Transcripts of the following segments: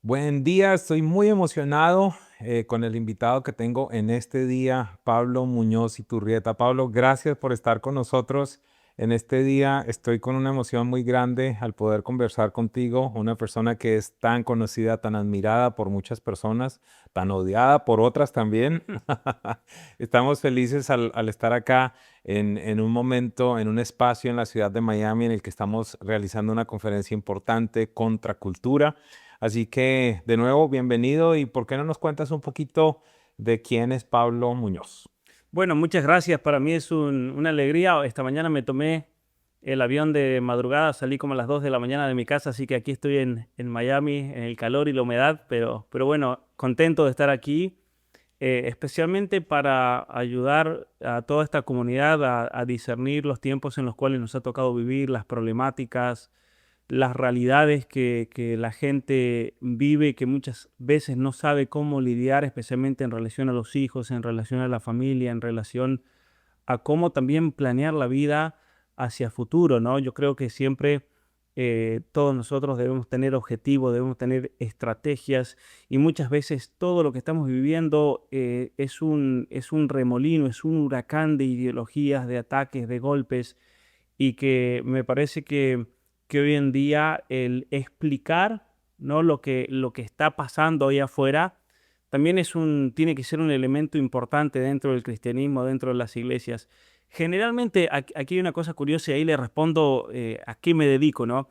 Buen día, estoy muy emocionado con el invitado que tengo en este día, Pablo Muñoz Iturrieta. Pablo, gracias por estar con nosotros en este día. Estoy con una emoción muy grande al poder conversar contigo, una persona que es tan conocida, tan admirada por muchas personas, tan odiada por otras también. Estamos felices al estar acá en un momento, en un espacio en la ciudad de Miami en el que estamos realizando una conferencia importante contra cultura. Así que, de nuevo, bienvenido y ¿por qué no nos cuentas un poquito de quién es Pablo Muñoz? Bueno, muchas gracias. Para mí es una alegría. Esta mañana me tomé el avión de madrugada, salí como a las 2 de la mañana de mi casa, así que aquí estoy en Miami, en el calor y la humedad, pero bueno, contento de estar aquí, especialmente para ayudar a toda esta comunidad a discernir los tiempos en los cuales nos ha tocado vivir, las problemáticas, las realidades que la gente vive y que muchas veces no sabe cómo lidiar, especialmente en relación a los hijos, en relación a la familia, en relación a cómo también planear la vida hacia futuro, ¿no? Yo creo que siempre todos nosotros debemos tener objetivos, debemos tener estrategias y muchas veces todo lo que estamos viviendo es un remolino, es un huracán de ideologías, de ataques, de golpes y que me parece que hoy en día el explicar, ¿no? lo que está pasando ahí afuera también tiene que ser un elemento importante dentro del cristianismo, dentro de las iglesias. Generalmente, aquí hay una cosa curiosa y ahí le respondo a qué me dedico, ¿no?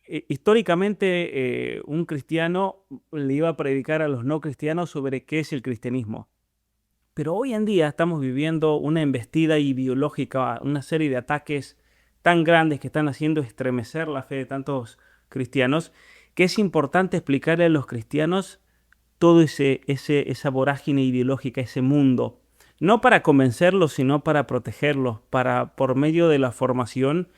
Históricamente, un cristiano le iba a predicar a los no cristianos sobre qué es el cristianismo. Pero hoy en día estamos viviendo una embestida ideológica, una serie de ataques tan grandes que están haciendo estremecer la fe de tantos cristianos, que es importante explicarle a los cristianos todo esa vorágine ideológica, ese mundo. No para convencerlos, sino para protegerlos, para, por medio de la formación,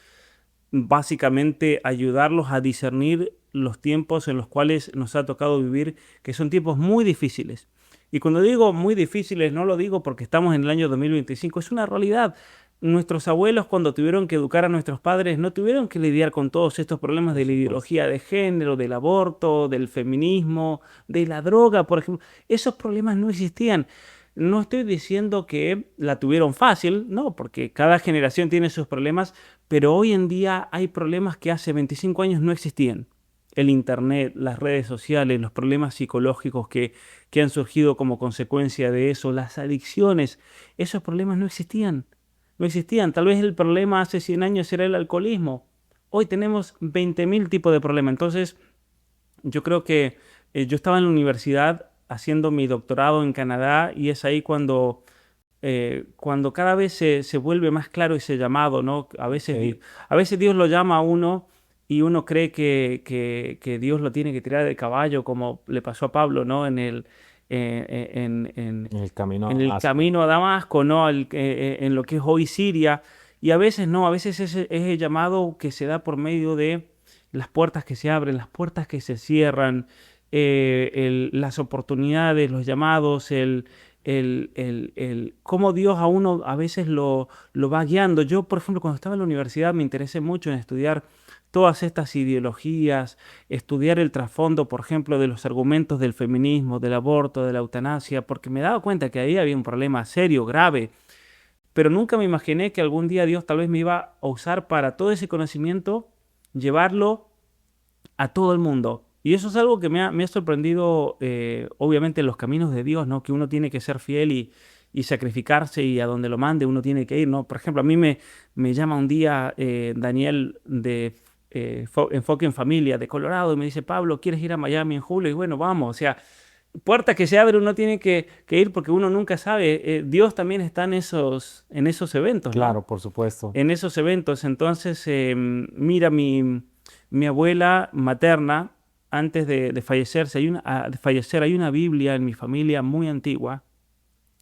básicamente ayudarlos a discernir los tiempos en los cuales nos ha tocado vivir, que son tiempos muy difíciles. Y cuando digo muy difíciles, no lo digo porque estamos en el año 2025, es una realidad. Nuestros abuelos cuando tuvieron que educar a nuestros padres no tuvieron que lidiar con todos estos problemas Por de la supuesto. ideología de género, del aborto, del feminismo, de la droga, por ejemplo. Esos problemas no existían. No estoy diciendo que la tuvieron fácil, no, porque cada generación tiene sus problemas, pero hoy en día hay problemas que hace 25 años no existían. El Internet, las redes sociales, los problemas psicológicos que han surgido como consecuencia de eso, las adicciones, esos problemas no existían. No existían. Tal vez el problema hace 100 años era el alcoholismo. Hoy tenemos 20.000 tipos de problemas. Entonces, yo creo que yo estaba en la universidad haciendo mi doctorado en Canadá y es ahí cuando cada vez se vuelve más claro ese llamado, ¿no? Ok. A veces Dios lo llama a uno y uno cree que Dios lo tiene que tirar del caballo, como le pasó a Pablo, ¿no? En el camino a En el Damasco. camino a Damasco, ¿no? En lo que es hoy Siria. Y a veces no, a veces es el llamado que se da por medio de las puertas que se abren, las puertas que se cierran, las oportunidades, los llamados, cómo Dios a uno a veces lo va guiando. Yo, por ejemplo, cuando estaba en la universidad me interesé mucho en estudiar todas estas ideologías, estudiar el trasfondo, por ejemplo, de los argumentos del feminismo, del aborto, de la eutanasia, porque me daba cuenta que ahí había un problema serio, grave, pero nunca me imaginé que algún día Dios tal vez me iba a usar para todo ese conocimiento, llevarlo a todo el mundo. Y eso es algo que me ha sorprendido, obviamente, en los caminos de Dios, ¿no? Que uno tiene que ser fiel y sacrificarse y a donde lo mande uno tiene que ir, ¿no? Por ejemplo, a mí me llama un día Daniel de Enfoque en Familia de Colorado y me dice, Pablo, ¿quieres ir a Miami en julio? Y bueno, vamos, o sea, puertas que se abren uno tiene que ir porque uno nunca sabe. Dios también está en esos eventos, ¿no? Claro, por supuesto. En esos eventos. Entonces, mira, mi abuela materna, antes de fallecerse, de fallecer, hay una Biblia en mi familia muy antigua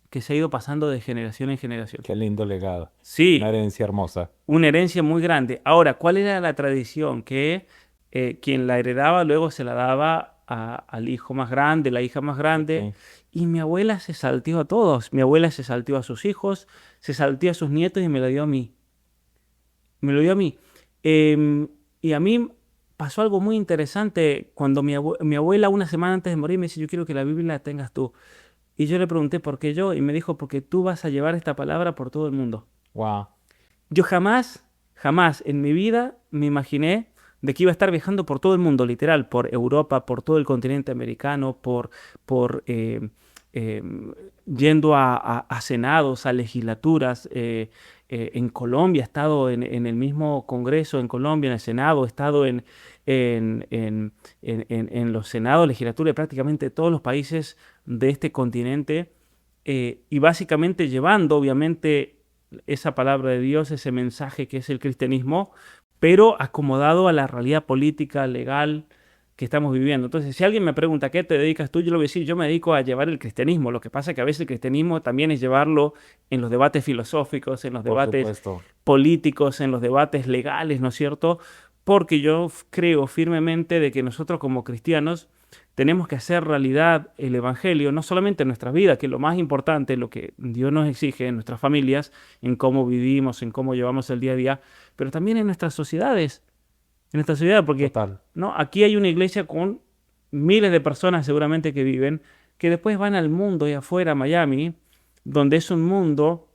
que se ha ido pasando de generación en generación. Qué lindo legado. Una Sí, herencia hermosa. una herencia muy grande. Ahora, ¿cuál era la tradición? Que quien la heredaba luego se la daba al hijo más grande, la hija más grande. Ok. Y mi abuela se salteó a todos. Mi abuela se salteó a sus hijos, se salteó a sus nietos y me la dio a mí. Me lo dio a mí. Y a mí, pasó algo muy interesante cuando mi abuela una semana antes de morir me dice, yo quiero que la Biblia la tengas tú. Y yo le pregunté, ¿por qué yo? Y me dijo, porque tú vas a llevar esta palabra por todo el mundo. Wow. Yo jamás en mi vida me imaginé de que iba a estar viajando por todo el mundo, literal, por Europa, por todo el continente americano, por eh, yendo a senados, a legislaturas. En Colombia, he estado en el mismo Congreso, en Colombia, en el Senado, he estado en, en- en los senados, legislaturas de prácticamente todos los países de este continente, y básicamente llevando, obviamente, esa palabra de Dios, ese mensaje que es el cristianismo, pero acomodado a la realidad política, legal que estamos viviendo. Entonces, si alguien me pregunta, ¿a qué te dedicas tú? Yo le voy a decir, yo me dedico a llevar el cristianismo. Lo que pasa es que a veces el cristianismo también es llevarlo en los debates filosóficos, en los Por debates supuesto. políticos, en los debates legales, ¿no es cierto? Porque yo creo firmemente de que nosotros como cristianos tenemos que hacer realidad el Evangelio, no solamente en nuestras vidas, que es lo más importante, lo que Dios nos exige en nuestras familias, en cómo vivimos, en cómo llevamos el día a día, pero también en nuestras sociedades, en nuestra sociedad, porque Total. ¿no? Aquí hay una iglesia con miles de personas seguramente que viven, que después van al mundo y afuera, a Miami, donde es un mundo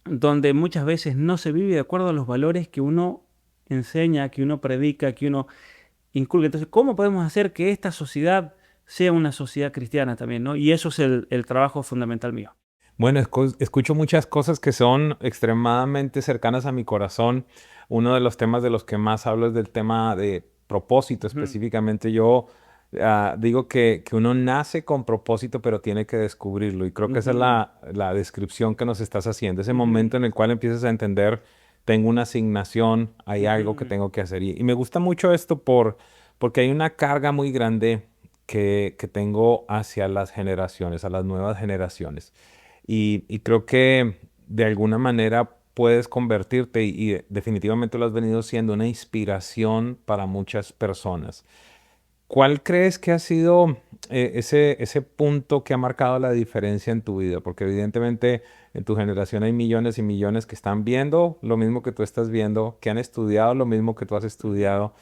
donde muchas veces no se vive de acuerdo a los valores que uno enseña, que uno predica, que uno inculca. Entonces, ¿cómo podemos hacer que esta sociedad sea una sociedad cristiana también, ¿no? Y eso es el trabajo fundamental mío. Bueno, escucho muchas cosas que son extremadamente cercanas a mi corazón. Uno de los temas de los que más hablo es del tema de propósito Ujú, específicamente. Yo digo que uno nace con propósito, pero tiene que descubrirlo. Y creo que esa es ujú, la descripción que nos estás haciendo. Ese ujú, momento en el cual empiezas a entender, tengo una asignación, hay algo que ujú, tengo que hacer. Y me gusta mucho esto porque hay una carga muy grande que tengo hacia las generaciones, a las nuevas generaciones. Y creo que de alguna manera puedes convertirte, y definitivamente lo has venido siendo, una inspiración para muchas personas. ¿Cuál crees que ha sido ese punto que ha marcado la diferencia en tu vida? Porque evidentemente en tu generación hay millones y millones que están viendo lo mismo que tú estás viendo, que han estudiado lo mismo que tú has ujú, estudiado,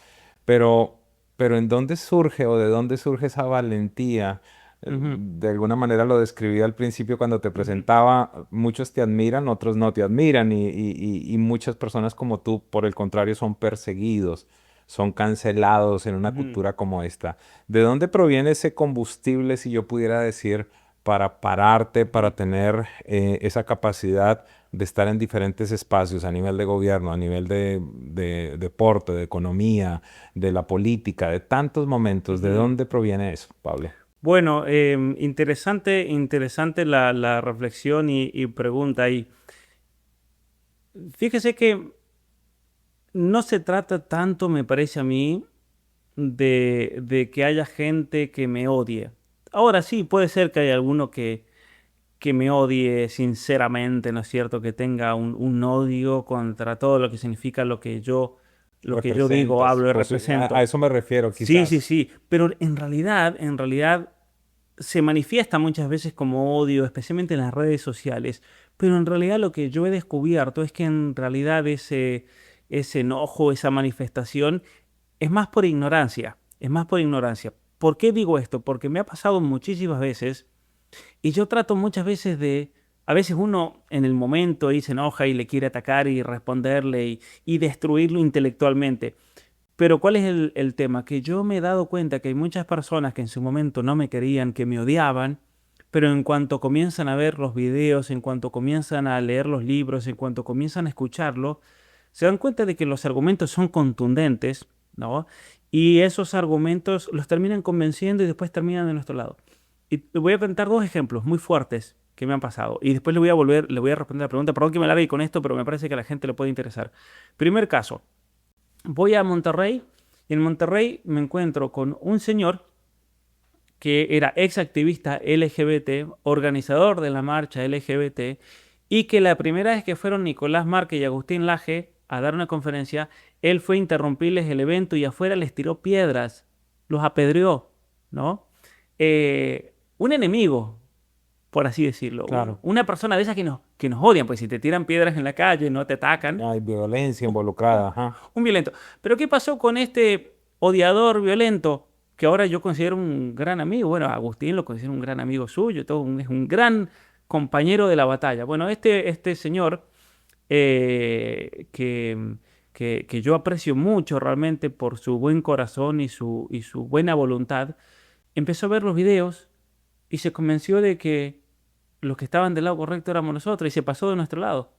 pero, pero ¿en dónde surge o de dónde surge esa valentía? ujú, De alguna manera lo describí al principio cuando te ujú, presentaba, muchos te admiran, otros no te admiran y muchas personas como tú, por el contrario, son perseguidos, son cancelados en una ujú. cultura como esta. ¿De dónde proviene ese combustible, si yo pudiera decir, para pararte, Ujú, para tener esa capacidad de estar en diferentes espacios a nivel de gobierno, a nivel de deporte, de economía, de la política, de tantos momentos? ¿De ujú. dónde proviene eso, Pablo? Bueno, interesante la reflexión y pregunta. Y fíjese que no se trata tanto, me parece a mí, de que haya gente que me odie. Ahora sí, puede ser que haya alguno que me odie sinceramente, ¿no es cierto? Que tenga un odio contra todo lo que significa lo que yo digo, Representas. hablo y Pues a represento. eso me refiero, Sí, sí, quizás. sí, pero en realidad se manifiesta muchas veces como odio, especialmente en las redes sociales, pero en realidad lo que yo he descubierto es que en realidad ese enojo, esa manifestación, es más por ignorancia, es más por ignorancia. ¿Por qué digo esto? Porque me ha pasado muchísimas veces y yo trato muchas veces a veces uno en el momento ahí se enoja y le quiere atacar y responderle y destruirlo intelectualmente. Pero ¿cuál es el tema? Que yo me he dado cuenta que hay muchas personas que en su momento no me querían, que me odiaban, pero en cuanto comienzan a ver los videos, en cuanto comienzan a leer los libros, en cuanto comienzan a escucharlo, se dan cuenta de que los argumentos son contundentes, ¿no? Y esos argumentos los terminan convenciendo y después terminan de nuestro lado. Y te voy a contar dos ejemplos muy fuertes que me han pasado. Y después le voy a responder la pregunta. Perdón que me largue con esto, pero me parece que a la gente le puede interesar. Primer caso. Voy a Monterrey y en Monterrey me encuentro con un señor que era ex activista LGBT, organizador de la marcha LGBT, y que la primera vez que fueron Nicolás Márquez y Agustín Laje a dar una conferencia, él fue a interrumpirles el evento y afuera les tiró piedras, los apedreó, ¿no? Un enemigo, por así decirlo, Claro. una persona de esas que nos odian, pues si te tiran piedras en la calle, no te atacan, Hay violencia involucrada, ajá. un violento. Pero ¿qué pasó con este odiador, violento, que ahora yo considero un gran amigo. Bueno, Agustín lo considero un gran amigo suyo, es un gran compañero de la batalla. Bueno, este señor eh, que, que yo aprecio mucho realmente por su buen corazón y su buena voluntad, empezó a ver los videos y se convenció de que los que estaban del lado correcto éramos nosotros y se pasó de nuestro lado.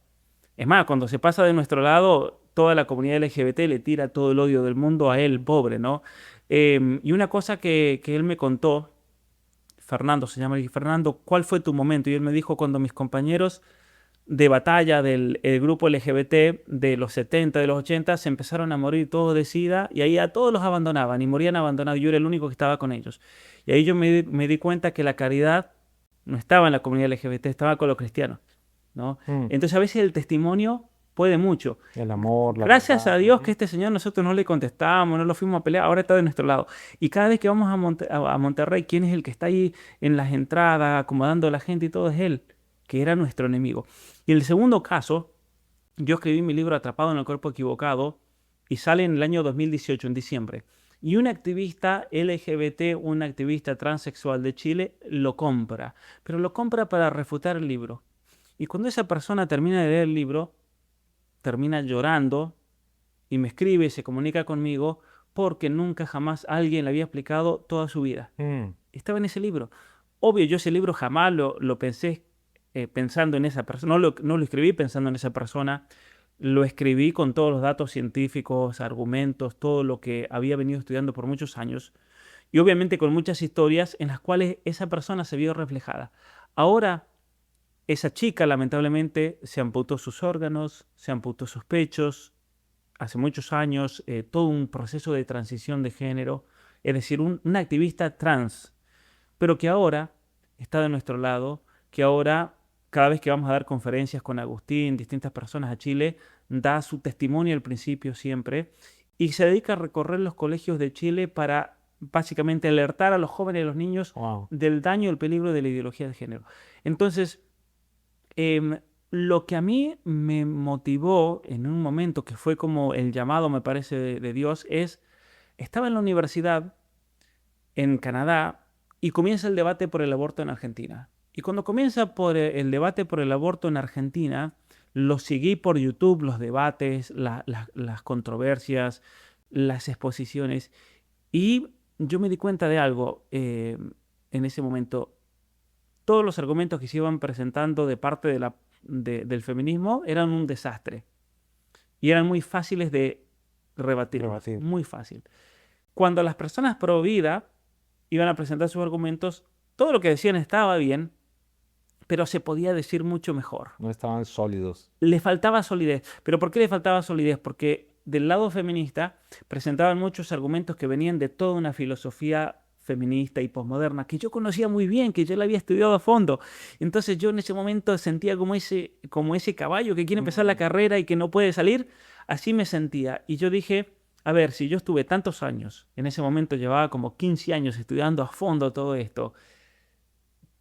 Es más, cuando se pasa de nuestro lado, toda la comunidad LGBT le tira todo el odio del mundo a él, pobre, ¿no? Y una cosa que él me contó, Fernando se llama, y Fernando, ¿cuál fue tu momento? Y él me dijo, cuando mis compañeros de batalla del el grupo LGBT de los 70, de los 80, se empezaron a morir todos de SIDA y ahí a todos los abandonaban y morían abandonados. Yo era el único que estaba con ellos. Y ahí yo me di cuenta que la caridad no estaba en la comunidad LGBT, estaba con los cristianos, ¿no? Mm. Entonces a veces el testimonio puede mucho. El amor, la Gracias a verdad. Dios que este señor nosotros no le contestamos, no lo fuimos a pelear, ahora está de nuestro lado. Y cada vez que vamos a, a Monterrey, ¿quién es el que está ahí en las entradas, acomodando a la gente y todo? Es él, que era nuestro enemigo. Y el segundo caso, yo escribí mi libro Atrapado en el cuerpo equivocado y sale en el año 2018, en diciembre. Y un activista LGBT, un activista transexual de Chile, lo compra, pero lo compra para refutar el libro. Y cuando esa persona termina de leer el libro, termina llorando y me escribe y se comunica conmigo porque nunca jamás alguien le había explicado toda su vida. Mm. Estaba en ese libro. Obvio, yo ese libro jamás lo pensé pensando en esa persona, no lo escribí pensando en esa persona, lo escribí con todos los datos científicos, argumentos, todo lo que había venido estudiando por muchos años y obviamente con muchas historias en las cuales esa persona se vio reflejada. Ahora, esa chica lamentablemente se amputó sus órganos, se amputó sus pechos, hace muchos años, todo un proceso de transición de género, es decir, un activista trans, pero que ahora está de nuestro lado, que ahora, cada vez que vamos a dar conferencias con Agustín, distintas personas a Chile, da su testimonio al principio siempre y se dedica a recorrer los colegios de Chile para básicamente alertar a los jóvenes y a los niños Wow. del daño y el peligro de la ideología de género. Entonces, lo que a mí me motivó en un momento que fue como el llamado, me parece, de Dios, es, estaba en la universidad en Canadá y comienza el debate por el aborto en Argentina. Y cuando comienza por el debate por el aborto en Argentina, lo seguí por YouTube, los debates, las controversias, las exposiciones, y yo me di cuenta de algo en ese momento. Todos los argumentos que se iban presentando de parte del feminismo eran un desastre y eran muy fáciles de rebatirlos, Rebatir. muy fácil. Cuando las personas pro vida iban a presentar sus argumentos, todo lo que decían estaba bien, pero se podía decir mucho mejor. No estaban sólidos. Le faltaba solidez. ¿Pero por qué le faltaba solidez? Porque del lado feminista presentaban muchos argumentos que venían de toda una filosofía feminista y posmoderna que yo conocía muy bien, que yo la había estudiado a fondo. Entonces yo en ese momento sentía como ese caballo que quiere empezar la carrera y que no puede salir. Así me sentía. Y yo dije, a ver, si yo estuve tantos años, en ese momento llevaba como 15 años estudiando a fondo todo esto,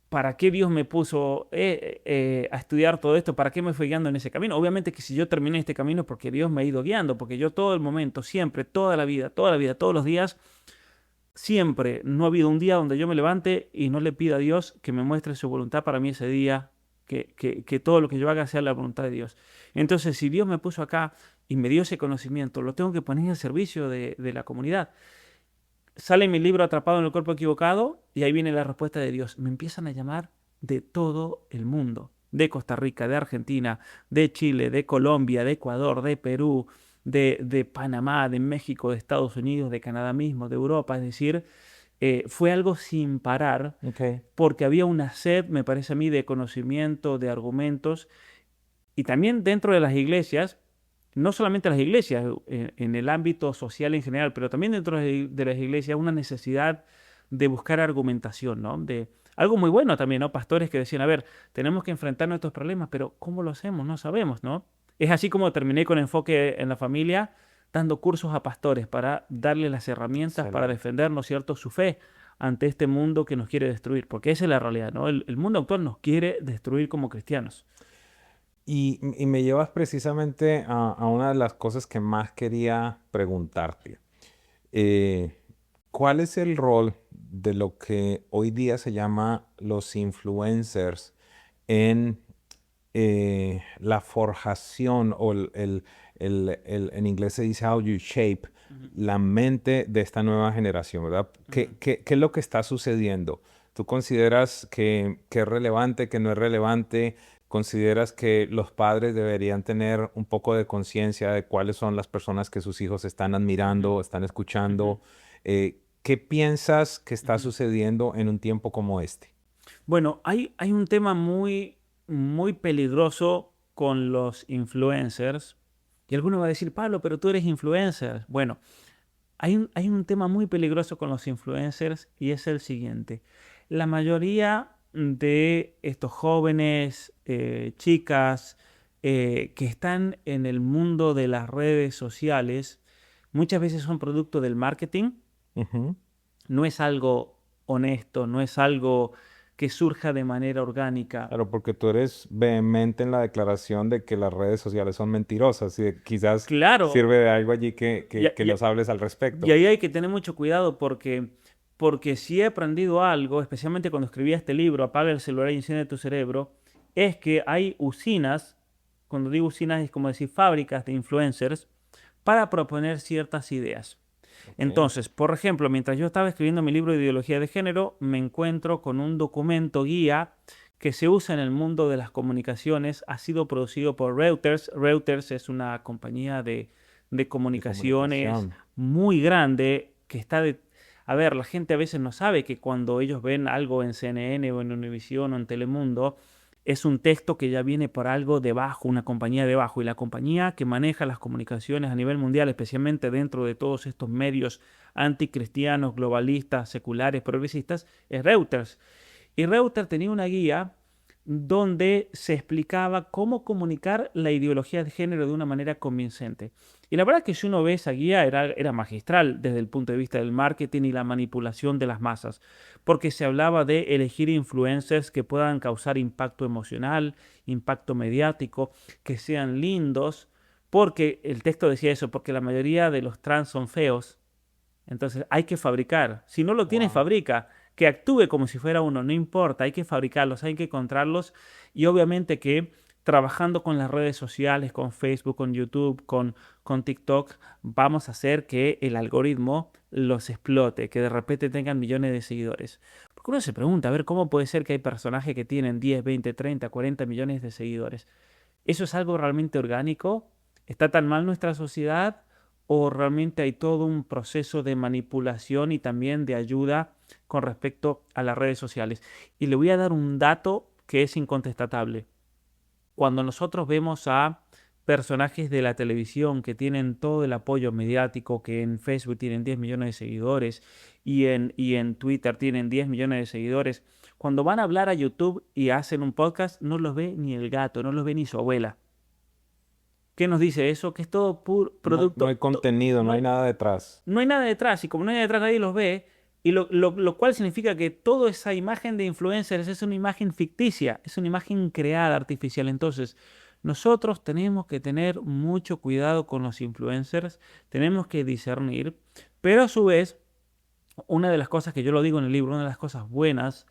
¿para qué Dios me puso a estudiar todo esto? ¿Para qué me fue guiando en ese camino? Obviamente que si yo terminé este camino es porque Dios me ha ido guiando, porque yo todo el momento, siempre, toda la vida, todos los días, siempre, no ha habido un día donde yo me levante y no le pida a Dios que me muestre su voluntad para mí ese día, que todo lo que yo haga sea la voluntad de Dios. Entonces, si Dios me puso acá y me dio ese conocimiento, lo tengo que poner al servicio de la comunidad. Sale mi libro Atrapado en el cuerpo equivocado y ahí viene la respuesta de Dios. Me empiezan a llamar de todo el mundo, de Costa Rica, de Argentina, de Chile, de Colombia, de Ecuador, de Perú, de Panamá, de México, de Estados Unidos, de Canadá mismo, de Europa. Es decir, fue algo sin parar Okay. porque había una sed, me parece a mí, de conocimiento, de argumentos y también dentro de las iglesias, no solamente las iglesias, en el ámbito social en general, pero también dentro de las iglesias, una necesidad de buscar argumentación, ¿no? De algo muy bueno también, ¿no? Pastores que decían, a ver, tenemos que enfrentar nuestros problemas, pero ¿cómo lo hacemos? No sabemos, ¿no? Es así como terminé con enfoque en la familia, dando cursos a pastores para darles las herramientas para Excelente. defender, ¿no es cierto?, su fe ante este mundo que nos quiere destruir, porque esa es la realidad, ¿no? El mundo actual nos quiere destruir como cristianos. Y me llevas precisamente a una de las cosas que más quería preguntarte. Eh, ¿Cuál es el rol de lo que hoy día se llama los influencers en la forjación o en inglés se dice how you shape Ujú, la mente de esta nueva generación, ¿verdad? ujú. ¿Qué es lo que está sucediendo? ¿Tú consideras que es relevante, que no es relevante? ¿Consideras que los padres deberían tener un poco de conciencia de cuáles son las personas que sus hijos están Ujú, admirando, están ujú, escuchando? ¿Qué piensas que está ujú. sucediendo en un tiempo como este? Bueno, hay un tema muy peligroso con los influencers. Y alguno va a decir, Pablo, pero tú eres influencer. Bueno, hay un tema muy peligroso con los influencers y es el siguiente. La mayoría de estos jóvenes, chicas, que están en el mundo de las redes sociales, muchas veces son producto del marketing. Ujú. No es algo honesto, no es algo que surja de manera orgánica. Claro, porque tú eres vehemente en la declaración de que las redes sociales son mentirosas y quizás Claro, sirve de algo allí que, y, que nos hables al y respecto. ahí hay que tener mucho cuidado porque si he aprendido algo, especialmente cuando escribí este libro, Apaga el celular y enciende tu cerebro, es que hay usinas, cuando digo usinas es como decir fábricas de influencers, para proponer ciertas ideas. Ok. Entonces, por ejemplo, mientras yo estaba escribiendo mi libro de ideología de género, me encuentro con un documento guía que se usa en el mundo de las comunicaciones. Ha sido producido por Reuters. Reuters es una compañía de De comunicaciones comunicación. muy grande que está de... A ver, la gente a veces no sabe que cuando ellos ven algo en CNN o en Univision o en Telemundo, es un texto que ya viene por algo debajo, una compañía debajo. Y la compañía que maneja las comunicaciones a nivel mundial, especialmente dentro de todos estos medios anticristianos, globalistas, seculares, progresistas, es Reuters. Y Reuters tenía una guía donde se explicaba cómo comunicar la ideología de género de una manera convincente. Y la verdad que si uno ve esa guía era magistral desde el punto de vista del marketing y la manipulación de las masas, porque se hablaba de elegir influencers que puedan causar impacto emocional, impacto mediático, que sean lindos, porque el texto decía eso, porque la mayoría de los trans son feos, entonces hay que fabricar. Si no lo tienes, Wow. fabrica. Que actúe como si fuera uno, no importa, hay que fabricarlos, hay que encontrarlos y obviamente que trabajando con las redes sociales, con Facebook, con YouTube, con TikTok, vamos a hacer que el algoritmo los explote, que de repente tengan millones de seguidores. Porque uno se pregunta, a ver, ¿cómo puede ser que hay personajes que tienen 10, 20, 30, 40 millones de seguidores? ¿Eso es algo realmente orgánico? ¿Está tan mal nuestra sociedad? ¿O realmente hay todo un proceso de manipulación y también de ayuda con respecto a las redes sociales? Y le voy a dar un dato que es incontestable. Cuando nosotros vemos a personajes de la televisión que tienen todo el apoyo mediático, que en Facebook tienen 10 millones de seguidores y en Twitter tienen 10 millones de seguidores, cuando van a hablar a YouTube y hacen un podcast, no los ve ni el gato, no los ve ni su abuela. ¿Qué nos dice eso? Que es todo puro No hay producto. contenido, no No hay hay, nada detrás. no hay nada detrás, y como no hay detrás, nadie los ve. Y lo cual significa que toda esa imagen de influencers es una imagen ficticia, es una imagen creada, artificial. Entonces, nosotros tenemos que tener mucho cuidado con los influencers, tenemos que discernir, pero a su vez, una de las cosas que yo lo digo en el libro, una de las cosas buenas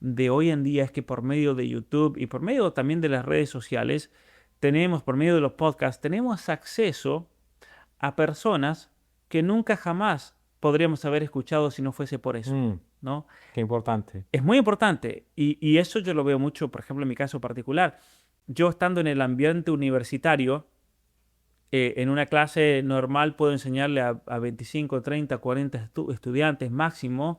de hoy en día es que por medio de YouTube y por medio también de las redes sociales, tenemos, por medio de los podcasts, tenemos acceso a personas que nunca jamás podríamos haber escuchado si no fuese por eso, Mm, ¿no? qué importante. Es muy importante y eso yo lo veo mucho, por ejemplo, en mi caso particular. Yo estando en el ambiente universitario, en una clase normal puedo enseñarle a 25, 30, 40 estudiantes máximo,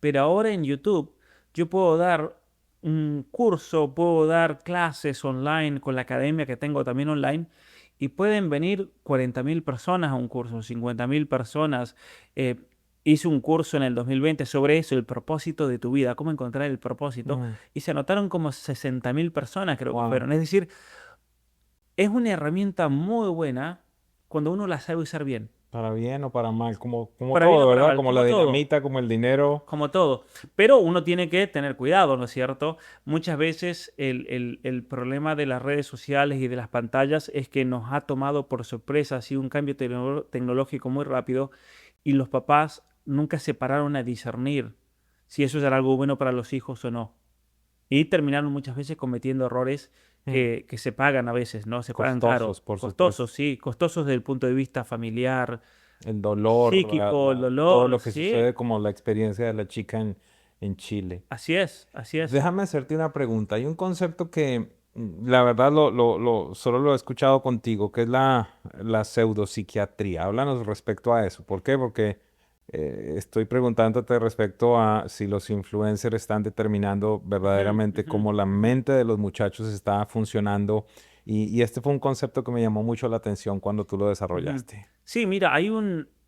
pero ahora en YouTube yo puedo dar un curso, puedo dar clases online con la academia que tengo también online y pueden venir 40.000 personas a un curso, 50.000 personas. Eh, Hice un curso en el 2020 sobre eso, el propósito de tu vida, cómo encontrar el propósito, Mm, y se anotaron como 60.000 personas, creo que wow. fueron. Es decir, es una herramienta muy buena cuando uno la sabe usar bien. Para bien o para mal, como Para bien o todo, para ¿verdad? mal, Como la como todo, dinamita, como el dinero. como todo. Pero uno tiene que tener cuidado, ¿no es cierto? Muchas veces el problema de las redes sociales y de las pantallas es que nos ha tomado por sorpresa, ha sido un cambio tecnológico muy rápido y los papás nunca se pararon a discernir si eso era algo bueno para los hijos o no. Y terminaron muchas veces cometiendo errores Mm. que se pagan a veces, ¿no? Se pagan caro. Costosos, por supuesto. Costosos, sí, costosos desde el punto de vista familiar, El dolor, psíquico, el todo dolor, lo que sí. sucede, como la experiencia de la chica en Chile. Así es, así es. Déjame hacerte una pregunta. Hay un concepto que la verdad solo lo he escuchado contigo, que es la pseudopsiquiatría. Háblanos respecto a eso. ¿Por qué? Porque estoy preguntándote respecto a si los influencers están determinando Ujú, verdaderamente ujú, cómo la ujú, mente de los muchachos está funcionando. Y este fue un concepto que me llamó mucho la atención cuando tú lo ujú. desarrollaste. Sí, mira,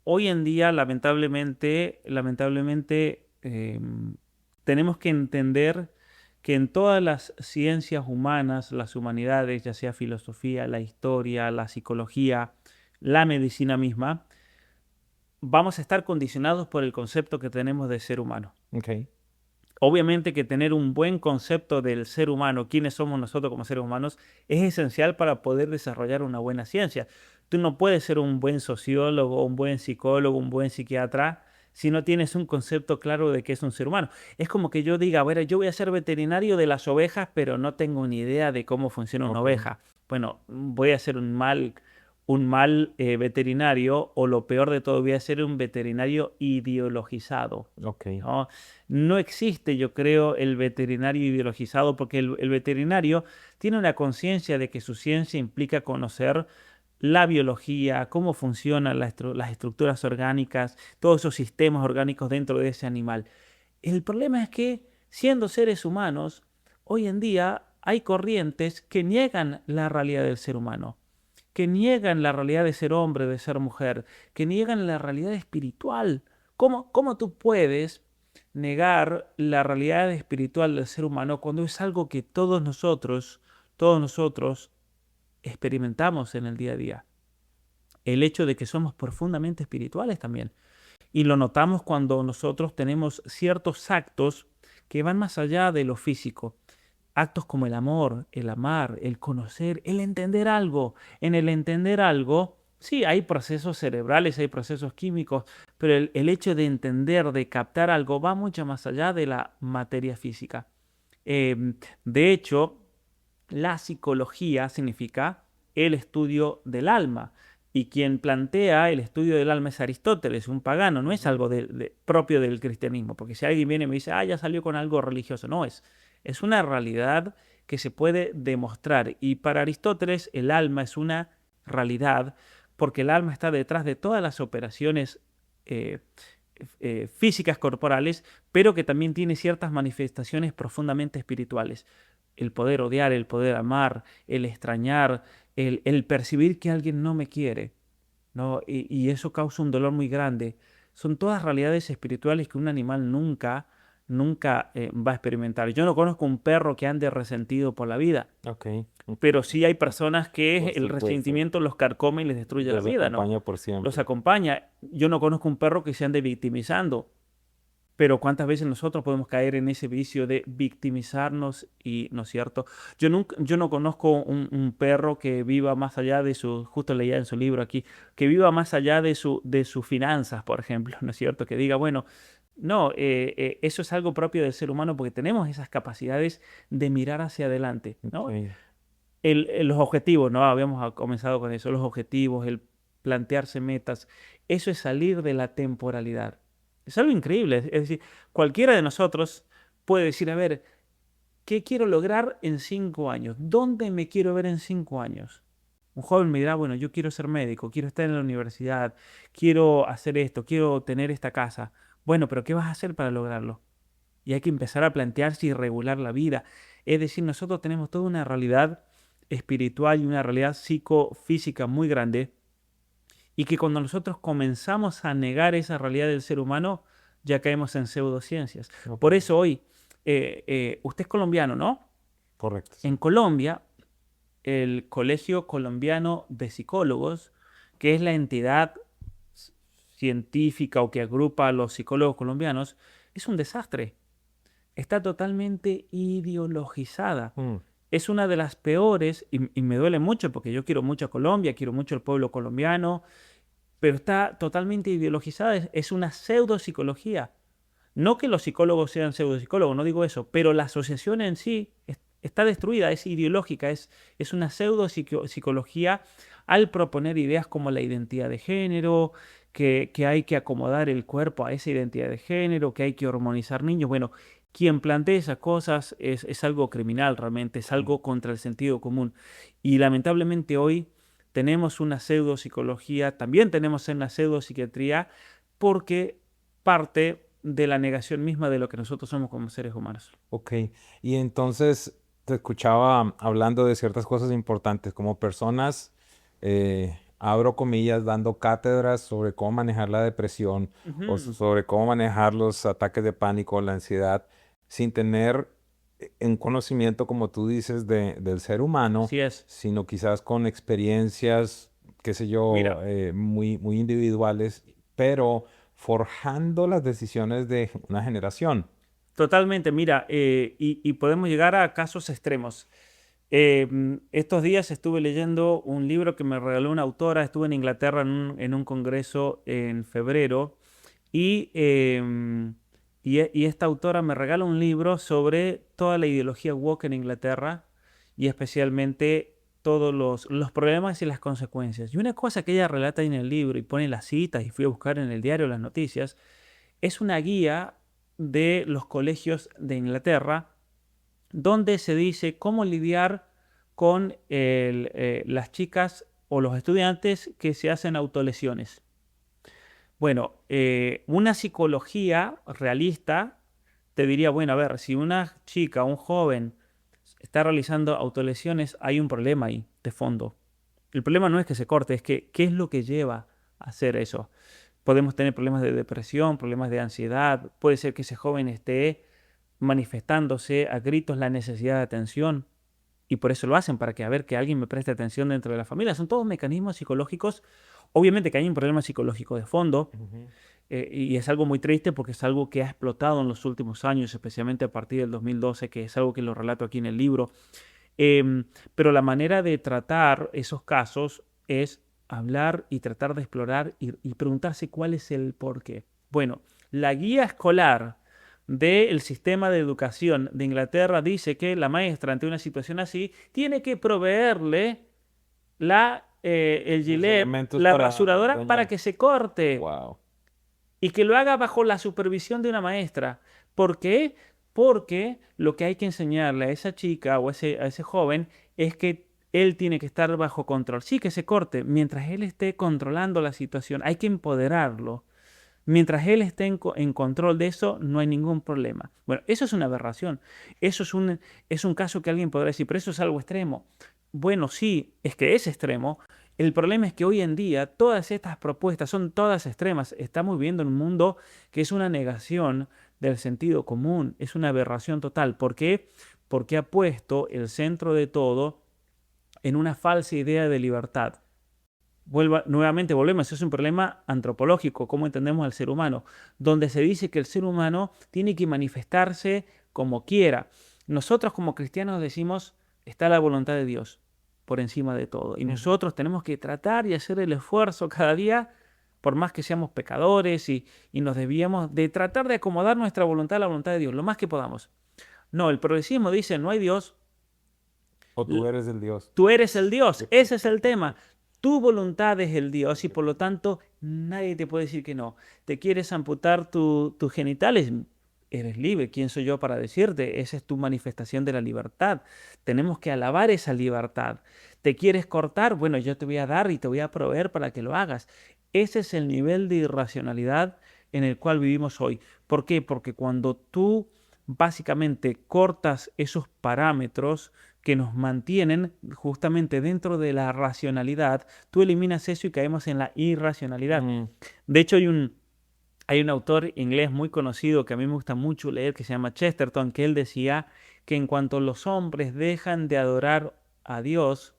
hoy en día, lamentablemente, tenemos que entender que en todas las ciencias humanas, las humanidades, ya sea filosofía, la historia, la psicología, la medicina misma, vamos a estar condicionados por el concepto que tenemos de ser humano. Ok. Obviamente que tener un buen concepto del ser humano, quiénes somos nosotros como seres humanos, es esencial para poder desarrollar una buena ciencia. Tú no puedes ser un buen sociólogo, un buen psicólogo, un buen psiquiatra si no tienes un concepto claro de qué es un ser humano. Es como que yo diga, bueno, yo voy a ser veterinario de las ovejas, pero no tengo ni idea de cómo funciona una Ok. oveja. Bueno, voy a ser un mal veterinario, o lo peor de todo, voy a ser un veterinario ideologizado. Ok. ¿No? No existe, yo creo, el veterinario ideologizado, porque el veterinario tiene una conciencia de que su ciencia implica conocer la biología, cómo funcionan las estructuras orgánicas, todos esos sistemas orgánicos dentro de ese animal. El problema es que, siendo seres humanos, hoy en día hay corrientes que niegan la realidad del ser humano, que niegan la realidad de ser hombre, de ser mujer, que niegan la realidad espiritual. ¿Cómo tú puedes negar la realidad espiritual del ser humano cuando es algo que todos nosotros experimentamos en el día a día? El hecho de que somos profundamente espirituales también. Y lo notamos cuando nosotros tenemos ciertos actos que van más allá de lo físico. Actos como el amor, el amar, el conocer, el entender algo. En el entender algo, sí, hay procesos cerebrales, hay procesos químicos, pero el hecho de entender, de captar algo, va mucho más allá de la materia física. De hecho, la psicología significa el estudio del alma. Y quien plantea el estudio del alma es Aristóteles, un pagano, no es Ujú. algo propio del cristianismo. Porque si alguien viene y me dice, ya salió con algo religioso, no es una realidad que se puede demostrar. Y para Aristóteles el alma es una realidad porque el alma está detrás de todas las operaciones eh, físicas corporales, pero que también tiene ciertas manifestaciones profundamente espirituales. El poder odiar, el poder amar, el extrañar, el percibir que alguien no me quiere, ¿no? Y eso causa un dolor muy grande. Son todas realidades espirituales que un animal nunca va a experimentar. Yo no conozco un perro que ande resentido por la vida, Ok. pero sí hay personas que Por el supuesto. resentimiento los carcome y les destruye la Los vida, ¿no? acompaña por Los siempre. acompaña. Yo no conozco un perro que se ande victimizando, pero cuántas veces nosotros podemos caer en ese vicio de victimizarnos y, ¿no es cierto? Yo no conozco un perro que viva más allá de su, justo leía en su libro aquí, que viva más allá de sus finanzas, por ejemplo, ¿no es cierto? Que diga, bueno, no, eso es algo propio del ser humano porque tenemos esas capacidades de mirar hacia adelante, ¿no? Ok. Los objetivos, ¿no? Habíamos comenzado con eso, los objetivos, el plantearse metas, eso es salir de la temporalidad. Es algo increíble, es decir, cualquiera de nosotros puede decir, a ver, ¿qué quiero lograr en 5 años? ¿Dónde me quiero ver en 5 años? Un joven me dirá, bueno, yo quiero ser médico, quiero estar en la universidad, quiero hacer esto, quiero tener esta casa. Bueno, pero ¿qué vas a hacer para lograrlo? Y hay que empezar a plantearse y regular la vida. Es decir, nosotros tenemos toda una realidad espiritual y una realidad psicofísica muy grande, y que cuando nosotros comenzamos a negar esa realidad del ser humano, ya caemos en pseudociencias. Ok. Por eso hoy, usted es colombiano, ¿no? Correcto, sí. En Colombia, el Colegio Colombiano de Psicólogos, que es la entidad científica o que agrupa a los psicólogos colombianos, es un desastre. Está totalmente ideologizada. Mm. Es una de las peores, y me duele mucho porque yo quiero mucho a Colombia, quiero mucho al pueblo colombiano, pero está totalmente ideologizada, es una pseudopsicología. No que los psicólogos sean pseudopsicólogos, no digo eso, pero la asociación en sí está destruida, es ideológica, es una pseudopsicología al proponer ideas como la identidad de género, que hay que acomodar el cuerpo a esa identidad de género, que hay que hormonizar niños. Bueno, quien plantea esas cosas es algo criminal realmente, es algo contra el sentido común. Y lamentablemente hoy tenemos una pseudopsicología, también tenemos una pseudopsiquiatría, porque parte de la negación misma de lo que nosotros somos como seres humanos. Ok, y entonces te escuchaba hablando de ciertas cosas importantes, como personas, abro comillas, dando cátedras sobre cómo manejar la depresión o Ujú. sobre cómo manejar los ataques de pánico, la ansiedad, sin tener un conocimiento, como tú dices, del ser humano, Así es. sino quizás con experiencias, qué sé yo, Mira, muy individuales, pero forjando las decisiones de una generación. totalmente, mira, y podemos llegar a casos extremos. Estos días estuve leyendo un libro que me regaló una autora, estuve en Inglaterra en un congreso en febrero y, y esta autora me regala un libro sobre toda la ideología woke en Inglaterra y especialmente todos los problemas y las consecuencias. Y una cosa que ella relata en el libro y pone las citas y fui a buscar en el diario las noticias, es una guía de los colegios de Inglaterra donde se dice cómo lidiar con las chicas o los estudiantes que se hacen autolesiones. Bueno, una psicología realista te diría, bueno, a ver, si una chica, un joven está realizando autolesiones, hay un problema ahí de fondo. El problema no es que se corte, es que qué es lo que lleva a hacer eso. Podemos tener problemas de depresión, problemas de ansiedad, puede ser que ese joven esté manifestándose a gritos la necesidad de atención y por eso lo hacen, para que a ver que alguien me preste atención dentro de la familia. Son todos mecanismos psicológicos. Obviamente que hay un problema psicológico de fondo, Ujú. y es algo muy triste porque es algo que ha explotado en los últimos años, especialmente a partir del 2012, que es algo que lo relato aquí en el libro. Pero la manera de tratar esos casos es hablar y tratar de explorar y preguntarse cuál es el porqué. Bueno, la guía escolar del sistema de educación de Inglaterra dice que la maestra ante una situación así tiene que proveerle el Los gilet, elementos la para rasuradora para dañar. que se corte Wow. y que lo haga bajo la supervisión de una maestra. ¿Por qué? Porque lo que hay que enseñarle a esa chica o a ese joven es que él tiene que estar bajo control. Sí, que se corte. Mientras él esté controlando la situación, hay que empoderarlo. Mientras él esté en control de eso, no hay ningún problema. Bueno, eso es una aberración. Eso es un caso que alguien podrá decir, pero eso es algo extremo. Bueno, sí, es que es extremo. El problema es que hoy en día todas estas propuestas son todas extremas. Estamos viviendo en un mundo que es una negación del sentido común, es una aberración total. ¿Por qué? Porque ha puesto el centro de todo en una falsa idea de libertad. Nuevamente volvemos, es un problema antropológico, cómo entendemos al ser humano, donde se dice que el ser humano tiene que manifestarse como quiera. Nosotros como cristianos decimos, está la voluntad de Dios por encima de todo. Y Ujú. nosotros tenemos que tratar y hacer el esfuerzo cada día, por más que seamos pecadores y nos desviemos, de tratar de acomodar nuestra voluntad a la voluntad de Dios, lo más que podamos. No, el progresismo dice, no hay Dios, O tú eres el Dios. tú eres el Dios, ese es el tema. Tu voluntad es el Dios y por lo tanto nadie te puede decir que no. ¿Te quieres amputar tus genitales? Eres libre. ¿Quién soy yo para decirte? Esa es tu manifestación de la libertad. Tenemos que alabar esa libertad. ¿Te quieres cortar? Bueno, yo te voy a dar y te voy a proveer para que lo hagas. Ese es el nivel de irracionalidad en el cual vivimos hoy. ¿Por qué? Porque cuando tú básicamente cortas esos parámetros, que nos mantienen justamente dentro de la racionalidad, tú eliminas eso y caemos en la irracionalidad. Mm. De hecho, hay un autor inglés muy conocido que a mí me gusta mucho leer, que se llama Chesterton, que él decía que en cuanto los hombres dejan de adorar a Dios,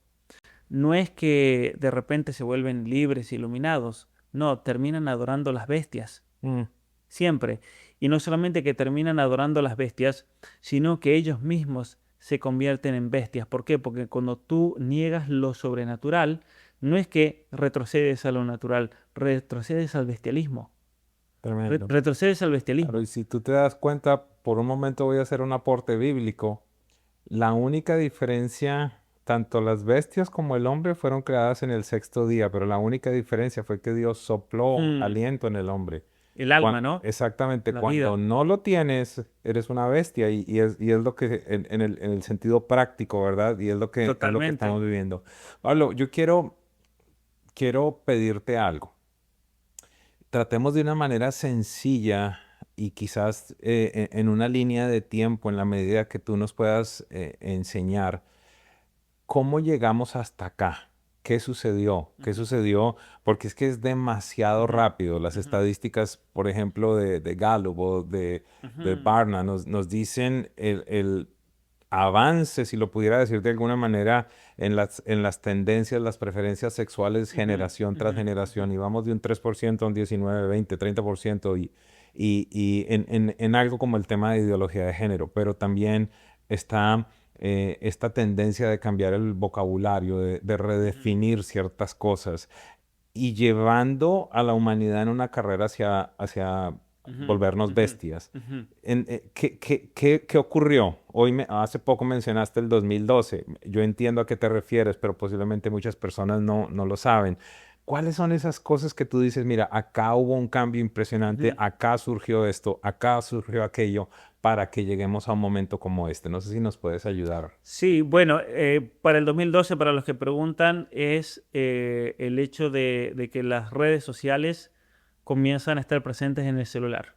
no es que de repente se vuelven libres, iluminados, no, terminan adorando las bestias, Mm. siempre. Y no solamente que terminan adorando las bestias, sino que ellos mismos se convierten en bestias. ¿Por qué? Porque cuando tú niegas lo sobrenatural, no es que retrocedes a lo natural, retrocedes al bestialismo. Tremendo. Retrocedes al Claro, bestialismo. y si tú te das cuenta, por un momento voy a hacer un aporte bíblico. La única diferencia, tanto las bestias como el hombre fueron creadas en el sexto día, pero la única diferencia fue que Dios sopló Mm, aliento en el hombre. el alma, ¿no? Exactamente, La cuando vida. no lo tienes, eres una bestia y es lo que en el sentido práctico, ¿verdad? Y es lo que estamos Totalmente. viviendo. Pablo, yo quiero pedirte algo. Tratemos de una manera sencilla y quizás en una línea de tiempo, en la medida que tú nos puedas enseñar, ¿cómo llegamos hasta acá? ¿Qué sucedió? ¿Qué Ujú, sucedió? Porque es que es demasiado ujú, rápido. Las ujú, estadísticas, por ejemplo, de Gallup o de ujú, Barna nos dicen el avance, si lo pudiera decir de alguna manera, en las tendencias, las preferencias sexuales ujú, generación tras ujú, ujú. generación. Y vamos de un 3% a un 19, 20, 30% y en algo como el tema de ideología de género. Pero también está esta tendencia de cambiar el vocabulario, de Ujú, redefinir ciertas cosas y llevando a la humanidad en una carrera hacia ujú, volvernos ujú, bestias. ujú. ¿Qué ocurrió? Hace poco mencionaste el 2012. Yo entiendo a qué te refieres, pero posiblemente muchas personas no lo saben. ¿Cuáles son esas cosas que tú dices, mira, acá hubo un cambio impresionante, Ujú. acá surgió esto, acá surgió aquello, para que lleguemos a un momento como este? No sé si nos puedes ayudar. Sí, bueno, para el 2012, para los que preguntan, es el hecho de que las redes sociales comienzan a estar presentes en el celular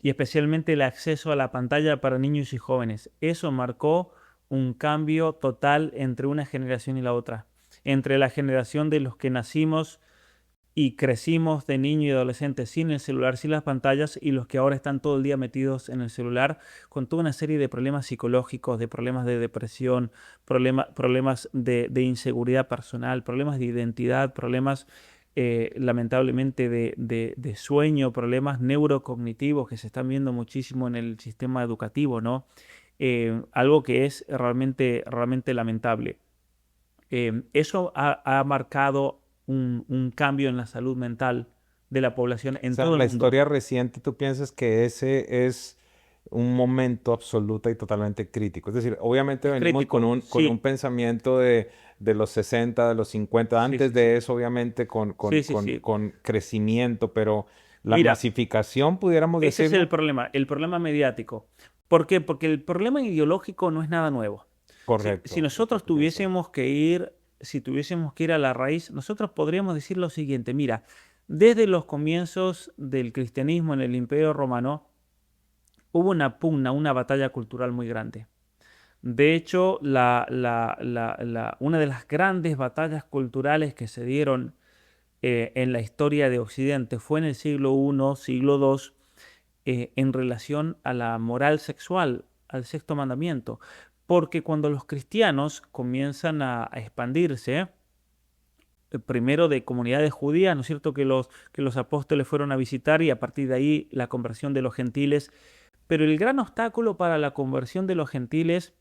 y especialmente el acceso a la pantalla para niños y jóvenes. Eso marcó un cambio total entre una generación y la otra, entre la generación de los que nacimos y crecimos de niño y adolescente sin el celular, sin las pantallas, y los que ahora están todo el día metidos en el celular con toda una serie de problemas psicológicos, de problemas de depresión, problemas de inseguridad personal, problemas de identidad, problemas lamentablemente de sueño, problemas neurocognitivos que se están viendo muchísimo en el sistema educativo, ¿no? Algo que es realmente lamentable. Eso ha marcado un cambio en la salud mental de la población O en sea, todo el la mundo. historia reciente, ¿tú piensas que ese es un momento absoluta y totalmente crítico? Es decir, obviamente Es venimos con crítico, un, con un sí, pensamiento de los 60, de los 50, sí, antes sí, sí, de eso, obviamente, con, con, sí, sí, con, sí. con crecimiento, pero la Mira, masificación, pudiéramos ese es decirlo. el problema mediático. ¿Por qué? Porque el problema ideológico no es nada nuevo. Si Correcto, es lo nosotros que pensé. tuviésemos que ir a la raíz, nosotros podríamos decir lo siguiente, mira, desde los comienzos del cristianismo en el Imperio Romano, hubo una pugna, una batalla cultural muy grande. De hecho, una de las grandes batallas culturales que se dieron en la historia de Occidente fue en el siglo I, siglo II, en relación a la moral sexual, al sexto mandamiento. Porque cuando los cristianos comienzan a expandirse, primero de comunidades judías, ¿no es cierto? Que los apóstoles fueron a visitar y a partir de ahí la conversión de los gentiles. Pero el gran obstáculo para la conversión de los gentiles,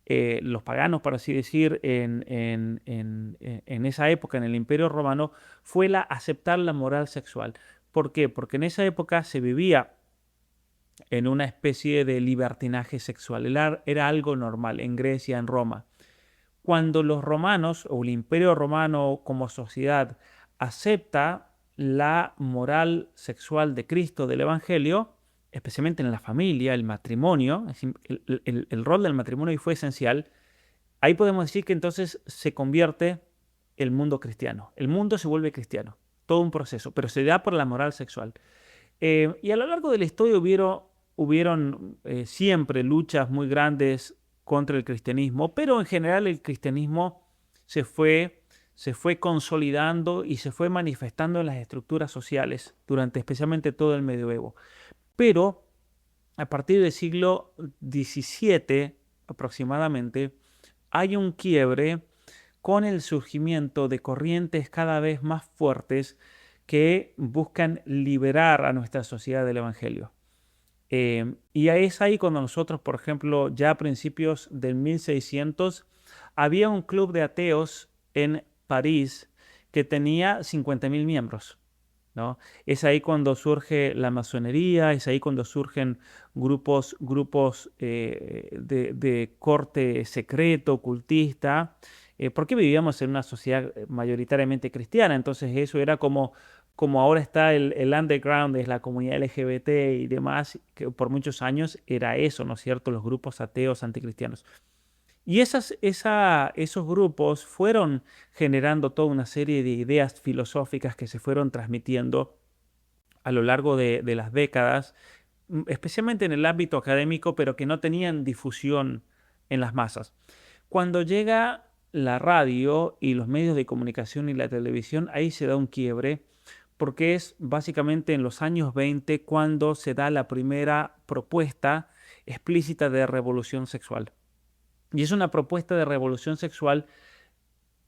los paganos, por así decir, en esa época, en el Imperio Romano, fue aceptar la moral sexual. ¿Por qué? Porque en esa época se vivía en una especie de libertinaje sexual. Era algo normal en Grecia, en Roma. Cuando los romanos o el Imperio Romano como sociedad acepta la moral sexual de Cristo, del Evangelio, especialmente en la familia, el matrimonio, el rol del matrimonio ahí fue esencial, ahí podemos decir que entonces se convierte el mundo cristiano. El mundo se vuelve cristiano, todo un proceso, pero se da por la moral sexual. Y a lo largo de la historia hubieron siempre luchas muy grandes contra el cristianismo, pero en general el cristianismo se fue, se fue consolidando y se fue manifestando en las estructuras sociales durante especialmente todo el medioevo. Pero a partir del siglo XVII aproximadamente, hay un quiebre con el surgimiento de corrientes cada vez más fuertes que buscan liberar a nuestra sociedad del Evangelio. Y es ahí cuando nosotros, por ejemplo, ya a principios del 1600, había un club de ateos en París que tenía 50.000 miembros, ¿no? Es ahí cuando surge la masonería, es ahí cuando surgen grupos de corte secreto, ocultista, porque vivíamos en una sociedad mayoritariamente cristiana, entonces eso era como ahora está el underground, es la comunidad LGBT y demás, que por muchos años era eso, ¿no es cierto? Los grupos ateos anticristianos. Y esos grupos fueron generando toda una serie de ideas filosóficas que se fueron transmitiendo a lo largo de las décadas, especialmente en el ámbito académico, pero que no tenían difusión en las masas. Cuando llega la radio y los medios de comunicación y la televisión, ahí se da un quiebre, porque es básicamente en los años 20 cuando se da la primera propuesta explícita de revolución sexual. Y es una propuesta de revolución sexual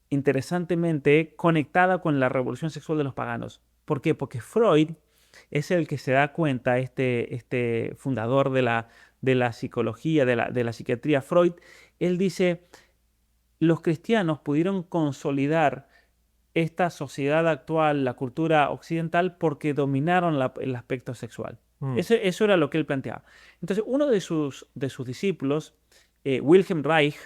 interesantemente conectada con la revolución sexual de los paganos. ¿Por qué? Porque Freud es el que se da cuenta, este fundador de la psicología, de la psiquiatría. Freud, él dice, los cristianos pudieron consolidar esta sociedad actual, la cultura occidental, porque dominaron el aspecto sexual. Eso era lo que él planteaba. Entonces, uno de sus discípulos, Wilhelm Reich,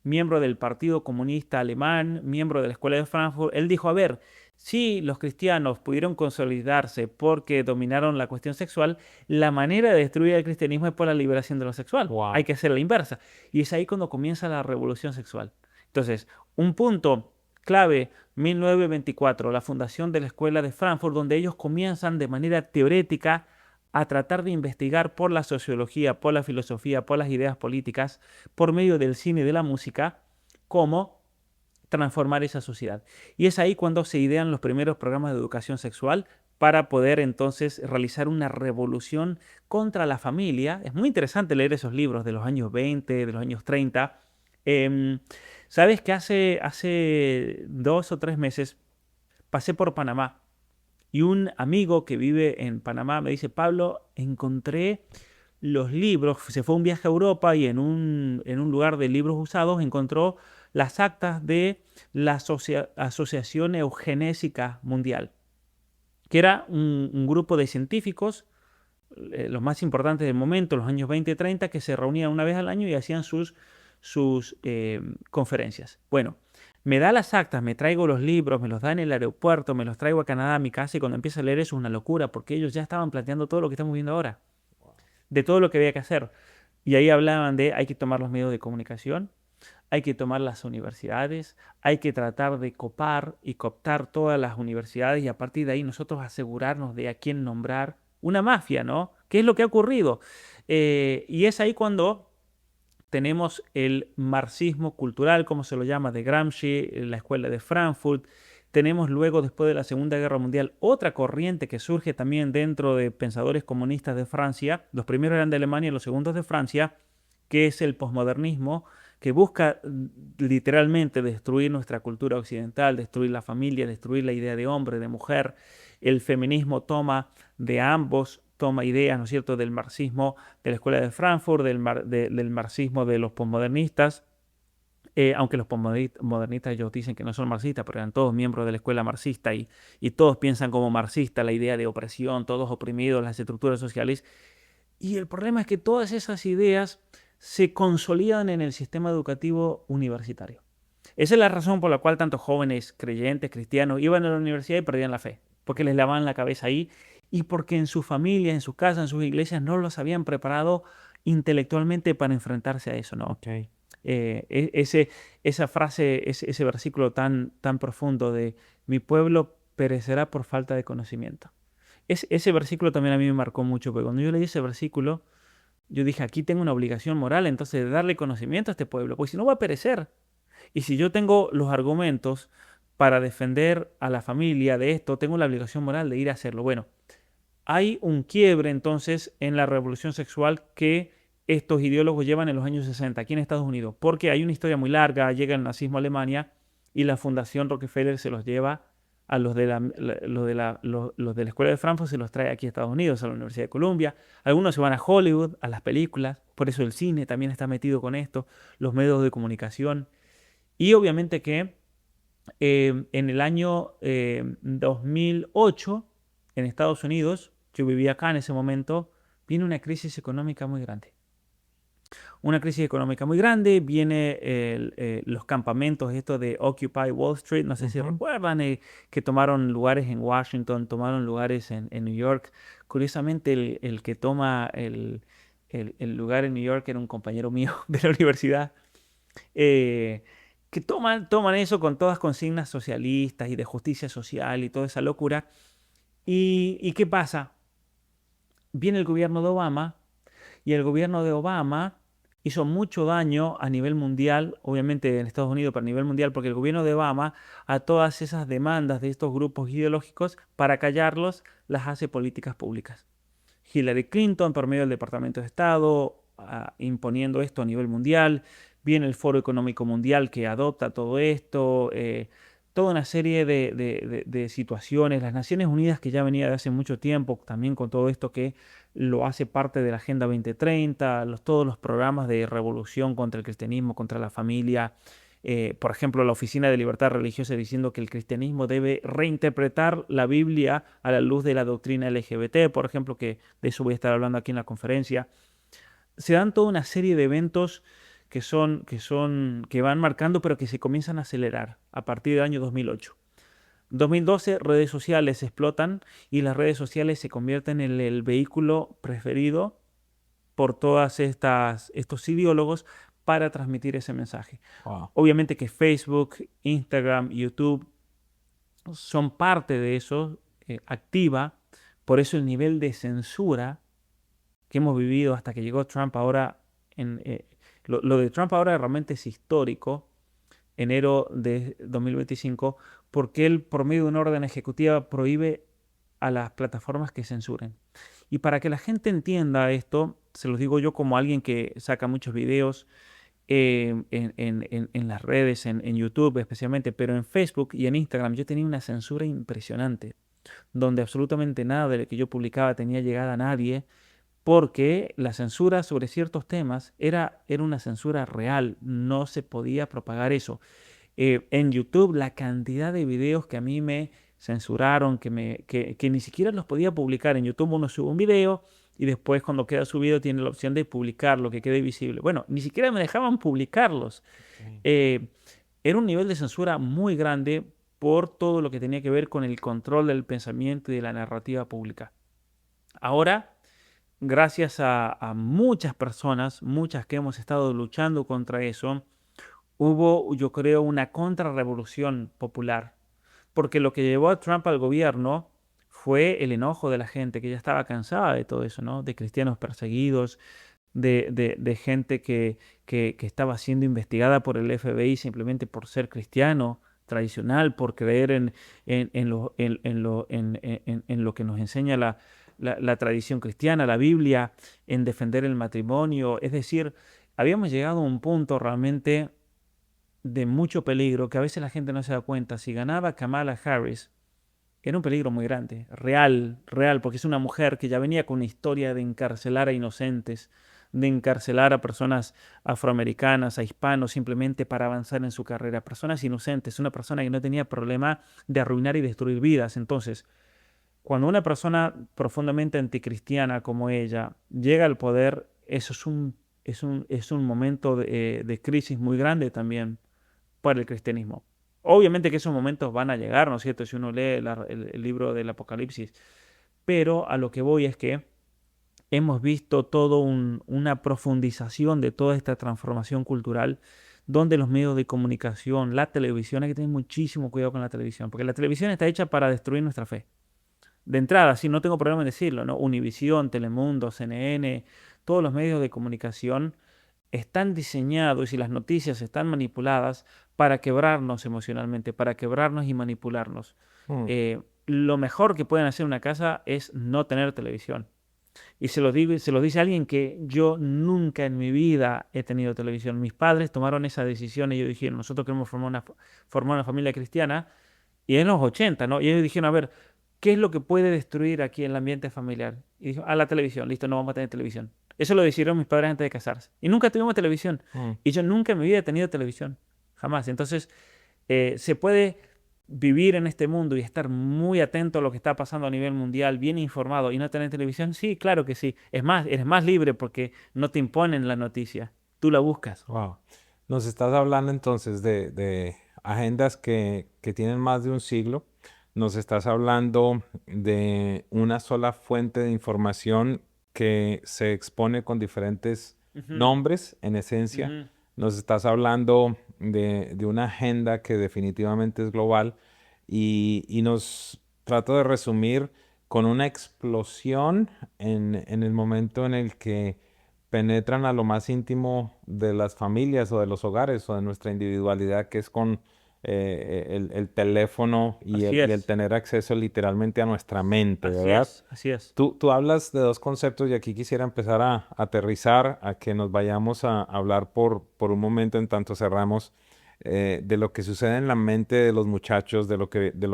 miembro del Partido Comunista Alemán, miembro de la Escuela de Frankfurt, él dijo, a ver, si los cristianos pudieron consolidarse porque dominaron la cuestión sexual, la manera de destruir el cristianismo es por la liberación de lo sexual. Wow. Hay que hacer la inversa. Y es ahí cuando comienza la revolución sexual. Entonces, un punto clave, 1924, la fundación de la Escuela de Frankfurt, donde ellos comienzan de manera teórica a tratar de investigar por la sociología, por la filosofía, por las ideas políticas, por medio del cine y de la música, cómo transformar esa sociedad. Y es ahí cuando se idean los primeros programas de educación sexual para poder entonces realizar una revolución contra la familia. Es muy interesante leer esos libros de los años 20, de los años 30. ¿Sabes que hace 2 o 3 meses pasé por Panamá? Y un amigo que vive en Panamá me dice, Pablo, encontré los libros, se fue a un viaje a Europa y en un lugar de libros usados encontró las actas de la Asociación Eugenésica Mundial, que era un grupo de científicos, los más importantes del momento, los años 20 y 30, que se reunían una vez al año y hacían sus conferencias. Bueno, me da las actas, me traigo los libros, me los da en el aeropuerto, me los traigo a Canadá, a mi casa, y cuando empiezo a leer eso es una locura, porque ellos ya estaban planteando todo lo que estamos viendo ahora, de todo lo que había que hacer. Y ahí hablaban de hay que tomar los medios de comunicación, hay que tomar las universidades, hay que tratar de copar y cooptar todas las universidades y a partir de ahí nosotros asegurarnos de a quién nombrar una mafia, ¿no? ¿Qué es lo que ha ocurrido? Y es ahí cuando tenemos el marxismo cultural, como se lo llama, de Gramsci, la Escuela de Frankfurt. Tenemos luego, después de la Segunda Guerra Mundial, otra corriente que surge también dentro de pensadores comunistas de Francia. Los primeros eran de Alemania y los segundos de Francia, que es el posmodernismo, que busca literalmente destruir nuestra cultura occidental, destruir la familia, destruir la idea de hombre, de mujer. El feminismo toma de ambos, toma ideas, ¿no es cierto?, del marxismo de la Escuela de Frankfurt, del marxismo de los posmodernistas, aunque los posmodernistas ellos dicen que no son marxistas, pero eran todos miembros de la escuela marxista y todos piensan como marxista la idea de opresión, todos oprimidos, las estructuras sociales. Y el problema es que todas esas ideas se consolidan en el sistema educativo universitario. Esa es la razón por la cual tantos jóvenes creyentes, cristianos, iban a la universidad y perdían la fe, porque les lavaban la cabeza ahí y porque en su familia, en su casa, en sus iglesias no los habían preparado intelectualmente para enfrentarse a eso, ¿no? Okay. Esa frase, ese versículo tan profundo de mi pueblo perecerá por falta de conocimiento. Ese versículo también a mí me marcó mucho, porque cuando yo leí ese versículo, yo dije, aquí tengo una obligación moral entonces de darle conocimiento a este pueblo, porque si no va a perecer. Y si yo tengo los argumentos para defender a la familia de esto, tengo la obligación moral de ir a hacerlo. Bueno, hay un quiebre entonces en la revolución sexual que estos ideólogos llevan en los años 60 aquí en Estados Unidos, porque hay una historia muy larga, llega el nazismo a Alemania y la Fundación Rockefeller se los lleva a los de la Escuela de Frankfurt, se los trae aquí a Estados Unidos, a la Universidad de Columbia. Algunos se van a Hollywood, a las películas, por eso el cine también está metido con esto, los medios de comunicación. Y obviamente que En el año 2008, en Estados Unidos, yo vivía acá en ese momento, viene una crisis económica muy grande. Una crisis económica muy grande, viene los campamentos estos de Occupy Wall Street, no sé si Ujú. recuerdan, que tomaron lugares en Washington, tomaron lugares en New York. Curiosamente, el que toma el lugar en New York era un compañero mío de la universidad, eh, que toman eso con todas consignas socialistas y de justicia social y toda esa locura. ¿Y qué pasa? Viene el gobierno de Obama y el gobierno de Obama hizo mucho daño a nivel mundial, obviamente en Estados Unidos, pero a nivel mundial, porque el gobierno de Obama a todas esas demandas de estos grupos ideológicos, para callarlos, las hace políticas públicas. Hillary Clinton, por medio del Departamento de Estado, imponiendo esto a nivel mundial. Viene el Foro Económico Mundial que adopta todo esto. Toda una serie de situaciones. Las Naciones Unidas, que ya venía de hace mucho tiempo, también con todo esto que lo hace parte de la Agenda 2030, todos los programas de revolución contra el cristianismo, contra la familia. Por ejemplo, la Oficina de Libertad Religiosa diciendo que el cristianismo debe reinterpretar la Biblia a la luz de la doctrina LGBT, por ejemplo, que de eso voy a estar hablando aquí en la conferencia. Se dan toda una serie de eventos que van marcando, pero que se comienzan a acelerar a partir del año 2008. 2012, redes sociales explotan y las redes sociales se convierten en el vehículo preferido por todas estos ideólogos para transmitir ese mensaje. Wow. Obviamente que Facebook, Instagram, YouTube son parte de eso, activa. Por eso el nivel de censura que hemos vivido hasta que llegó Trump ahora, lo de Trump ahora realmente es histórico, enero de 2025, porque él por medio de una orden ejecutiva prohíbe a las plataformas que censuren. Y para que la gente entienda esto, se los digo yo como alguien que saca muchos videos en las redes, en YouTube especialmente, pero en Facebook y en Instagram yo tenía una censura impresionante, donde absolutamente nada de lo que yo publicaba tenía llegada a nadie, porque la censura sobre ciertos temas era una censura real, no se podía propagar eso. En YouTube, la cantidad de videos que a mí me censuraron, que ni siquiera los podía publicar. En YouTube uno sube un video y después cuando queda subido tiene la opción de publicarlo, que quede visible. Bueno, ni siquiera me dejaban publicarlos. Ok. Eh, Era un nivel de censura muy grande por todo lo que tenía que ver con el control del pensamiento y de la narrativa pública. Ahora, gracias a muchas personas, muchas que hemos estado luchando contra eso, hubo, yo creo, una contrarrevolución popular, porque lo que llevó a Trump al gobierno fue el enojo de la gente, que ya estaba cansada de todo eso, ¿no? De cristianos perseguidos, de gente que estaba siendo investigada por el FBI simplemente por ser cristiano tradicional, por creer en lo que nos enseña la tradición cristiana, la Biblia, en defender el matrimonio. Es decir, habíamos llegado a un punto realmente de mucho peligro que a veces la gente no se da cuenta. Si ganaba Kamala Harris, era un peligro muy grande, real, real, porque es una mujer que ya venía con una historia de encarcelar a inocentes, de encarcelar a personas afroamericanas, a hispanos, simplemente para avanzar en su carrera, personas inocentes, una persona que no tenía problema de arruinar y destruir vidas. Entonces, cuando una persona profundamente anticristiana como ella llega al poder, eso es un momento de crisis muy grande también para el cristianismo. Obviamente que esos momentos van a llegar, ¿no es cierto? Si uno lee el libro del Apocalipsis. Pero a lo que voy es que hemos visto toda una profundización de toda esta transformación cultural, donde los medios de comunicación, la televisión, hay que tener muchísimo cuidado con la televisión, porque la televisión está hecha para destruir nuestra fe. De entrada, sí, no tengo problema en decirlo, ¿no? Univisión, Telemundo, CNN, todos los medios de comunicación están diseñados y las noticias están manipuladas para quebrarnos emocionalmente, para quebrarnos y manipularnos. Mm. Lo mejor que pueden hacer en una casa es no tener televisión. Y se lo digo, se lo dice alguien que yo nunca en mi vida he tenido televisión. Mis padres tomaron esa decisión y ellos dijeron, nosotros queremos formar una familia cristiana, y en los 80, ¿no? Y ellos dijeron, a ver, ¿qué es lo que puede destruir aquí en el ambiente familiar? Y dijo, la televisión, listo, no vamos a tener televisión. Eso lo decidieron mis padres antes de casarse. Y nunca tuvimos televisión. Mm. Y yo nunca en mi vida he tenido televisión. Jamás. Entonces, ¿Se puede vivir en este mundo y estar muy atento a lo que está pasando a nivel mundial, bien informado y no tener televisión? Sí, claro que sí. Es más, eres más libre porque no te imponen la noticia. Tú la buscas. Wow. Nos estás hablando entonces de agendas que tienen más de un siglo. Nos estás hablando de una sola fuente de información que se expone con diferentes Ujú, nombres, en esencia. ujú, Nos estás hablando de una agenda que definitivamente es global y nos trato de resumir con una explosión en el momento en el que penetran a lo más íntimo de las familias o de los hogares o de nuestra individualidad, que es con el teléfono y así y el es, tener acceso literalmente a nuestra mente, así ¿verdad? es, así es. Tú hablas de dos conceptos y aquí quisiera empezar a aterrizar, a que nos vayamos a hablar por un momento en tanto cerramos de lo que sucede en la mente de los muchachos, de lo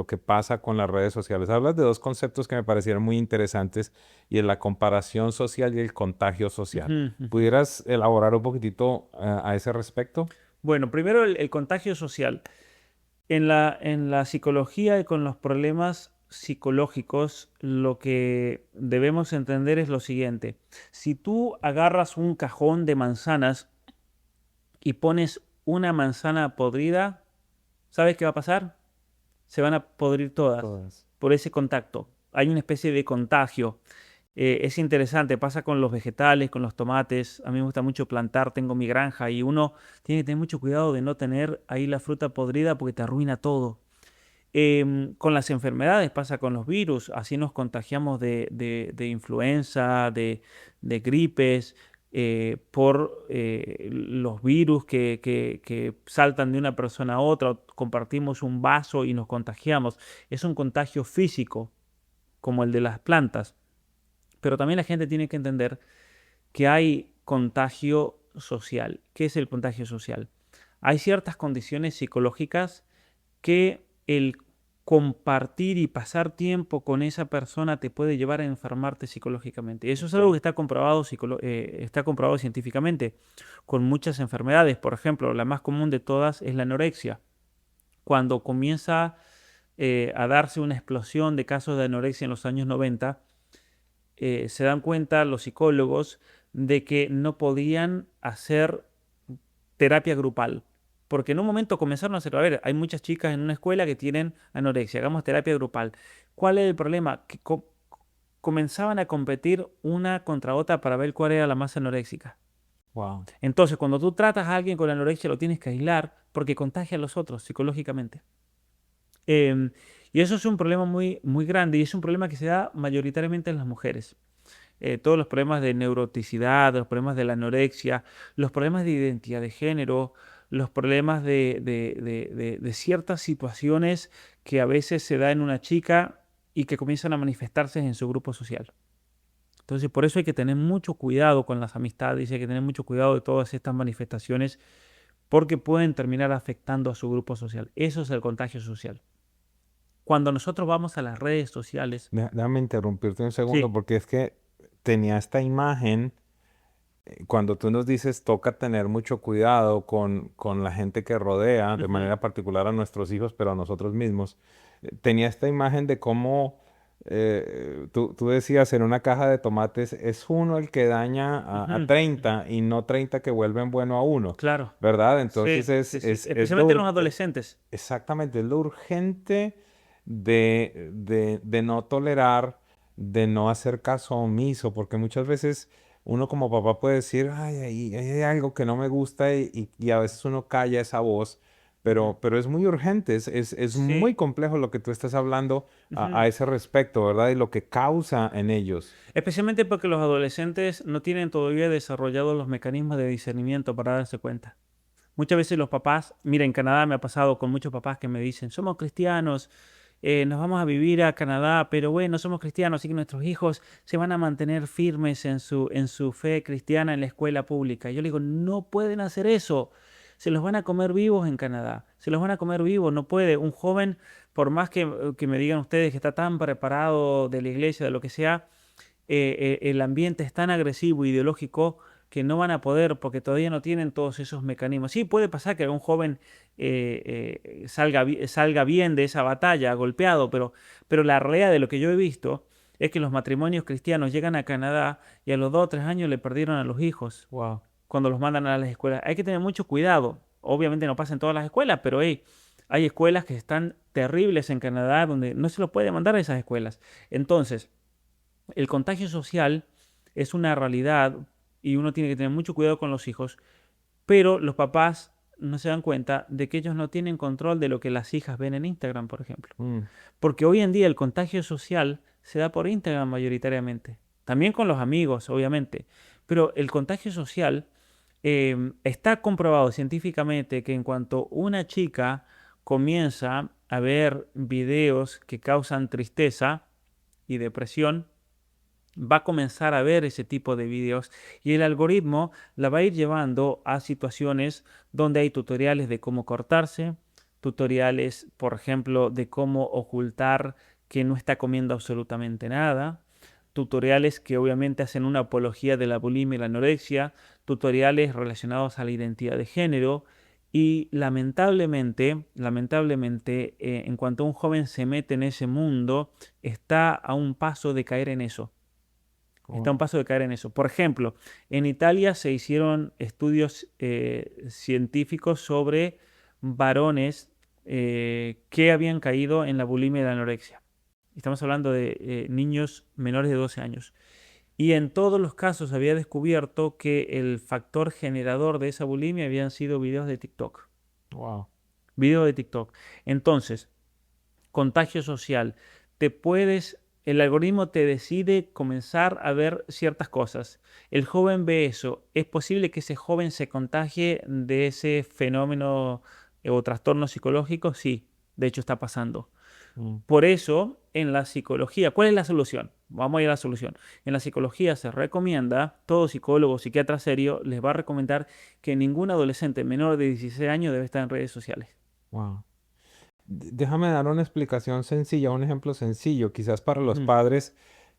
que pasa con las redes sociales. Hablas de dos conceptos que me parecieron muy interesantes y es la comparación social y el contagio social. Ujú, ujú. ¿Pudieras elaborar un poquitito a ese respecto? Bueno, primero el contagio social. En la psicología y con los problemas psicológicos, lo que debemos entender es lo siguiente. Si tú agarras un cajón de manzanas y pones una manzana podrida, ¿sabes qué va a pasar? Se van a podrir todas Todas. por ese contacto. Hay una especie de contagio. Es interesante, pasa con los vegetales, con los tomates. A mí me gusta mucho plantar, tengo mi granja y uno tiene que tener mucho cuidado de no tener ahí la fruta podrida porque te arruina todo. Con las enfermedades pasa con los virus, así nos contagiamos de influenza, de gripes, por los virus que saltan de una persona a otra, o compartimos un vaso y nos contagiamos. Es un contagio físico, como el de las plantas, pero también la gente tiene que entender que hay contagio social. ¿Qué es el contagio social? Hay ciertas condiciones psicológicas que el compartir y pasar tiempo con esa persona te puede llevar a enfermarte psicológicamente. Eso es algo Ok. que está comprobado científicamente con muchas enfermedades. Por ejemplo, la más común de todas es la anorexia. Cuando comienza a darse una explosión de casos de anorexia en los años 90, se dan cuenta los psicólogos de que no podían hacer terapia grupal. Porque en un momento comenzaron a hacer, a ver, hay muchas chicas en una escuela que tienen anorexia, hagamos terapia grupal. ¿Cuál es el problema? Que comenzaban a competir una contra otra para ver cuál era la más anoréxica. Wow. Entonces, cuando tú tratas a alguien con anorexia, lo tienes que aislar porque contagia a los otros psicológicamente. Em, y eso es un problema muy, muy grande y es un problema que se da mayoritariamente en las mujeres. Todos los problemas de neuroticidad, los problemas de la anorexia, los problemas de identidad de género, los problemas de ciertas situaciones que a veces se da en una chica y que comienzan a manifestarse en su grupo social. Entonces, por eso hay que tener mucho cuidado con las amistades, hay que tener mucho cuidado de todas estas manifestaciones porque pueden terminar afectando a su grupo social. Eso es el contagio social. Cuando nosotros vamos a las redes sociales, Déjame interrumpirte un segundo sí, porque es que tenía esta imagen. Cuando tú nos dices toca tener mucho cuidado con la gente que rodea, de ujú, manera particular a nuestros hijos, pero a nosotros mismos, tenía esta imagen de cómo tú decías en una caja de tomates es uno el que daña a ujú, ujú, 30 y no 30 que vuelven bueno a uno, claro. ¿verdad? Entonces Sí, sí, sí. es Especialmente los adolescentes. exactamente, es lo urgente de no tolerar, de no hacer caso omiso, porque muchas veces uno como papá puede decir, ay, ahí hay algo que no me gusta y a veces uno calla esa voz, Ujú. pero es muy urgente, es muy Sí. complejo lo que tú estás hablando Ujú. a ese respecto, ¿verdad? Y lo que causa en ellos. Especialmente porque los adolescentes no tienen todavía desarrollados los mecanismos de discernimiento para darse cuenta. Muchas veces los papás, mira, en Canadá me ha pasado con muchos papás que me dicen, somos cristianos, nos vamos a vivir a Canadá, pero bueno, somos cristianos, así que nuestros hijos se van a mantener firmes en su fe cristiana en la escuela pública. Y yo le digo, no pueden hacer eso. Se los van a comer vivos en Canadá. Se los van a comer vivos. No puede. Un joven, por más que me digan ustedes que está tan preparado de la iglesia, de lo que sea, el ambiente es tan agresivo, ideológico, que no van a poder porque todavía no tienen todos esos mecanismos. Sí, puede pasar que algún joven salga bien de esa batalla, golpeado, pero la realidad de lo que yo he visto es que los matrimonios cristianos llegan a Canadá y a los 2 o 3 años le perdieron a los hijos Wow. cuando los mandan a las escuelas. Hay que tener mucho cuidado. Obviamente no pasa en todas las escuelas, pero hey, hay escuelas que están terribles en Canadá donde no se los puede mandar a esas escuelas. Entonces, el contagio social es una realidad y uno tiene que tener mucho cuidado con los hijos, pero los papás no se dan cuenta de que ellos no tienen control de lo que las hijas ven en Instagram, por ejemplo. Mm. Porque hoy en día el contagio social se da por Instagram mayoritariamente. También con los amigos, obviamente. Pero el contagio social está comprobado científicamente que en cuanto una chica comienza a ver videos que causan tristeza y depresión, va a comenzar a ver ese tipo de videos y el algoritmo la va a ir llevando a situaciones donde hay tutoriales de cómo cortarse, tutoriales, por ejemplo, de cómo ocultar que no está comiendo absolutamente nada, tutoriales que obviamente hacen una apología de la bulimia y la anorexia, tutoriales relacionados a la identidad de género y lamentablemente, en cuanto un joven se mete en ese mundo, está a un paso de caer en eso. Está a un Wow. paso de caer en eso. Por ejemplo, en Italia se hicieron estudios científicos sobre varones que habían caído en la bulimia y la anorexia. Estamos hablando de niños menores de 12 años. Y en todos los casos había descubierto que el factor generador de esa bulimia habían sido videos de TikTok. Wow. Videos de TikTok. Entonces, contagio social. El algoritmo te decide comenzar a ver ciertas cosas. El joven ve eso. ¿Es posible que ese joven se contagie de ese fenómeno o trastorno psicológico? Sí, de hecho está pasando. Mm. Por eso, en la psicología, ¿cuál es la solución? Vamos a ir a la solución. En la psicología se recomienda, todo psicólogo, psiquiatra serio, les va a recomendar que ningún adolescente menor de 16 años debe estar en redes sociales. Wow. Déjame dar una explicación sencilla, un ejemplo sencillo, quizás para los Mm, padres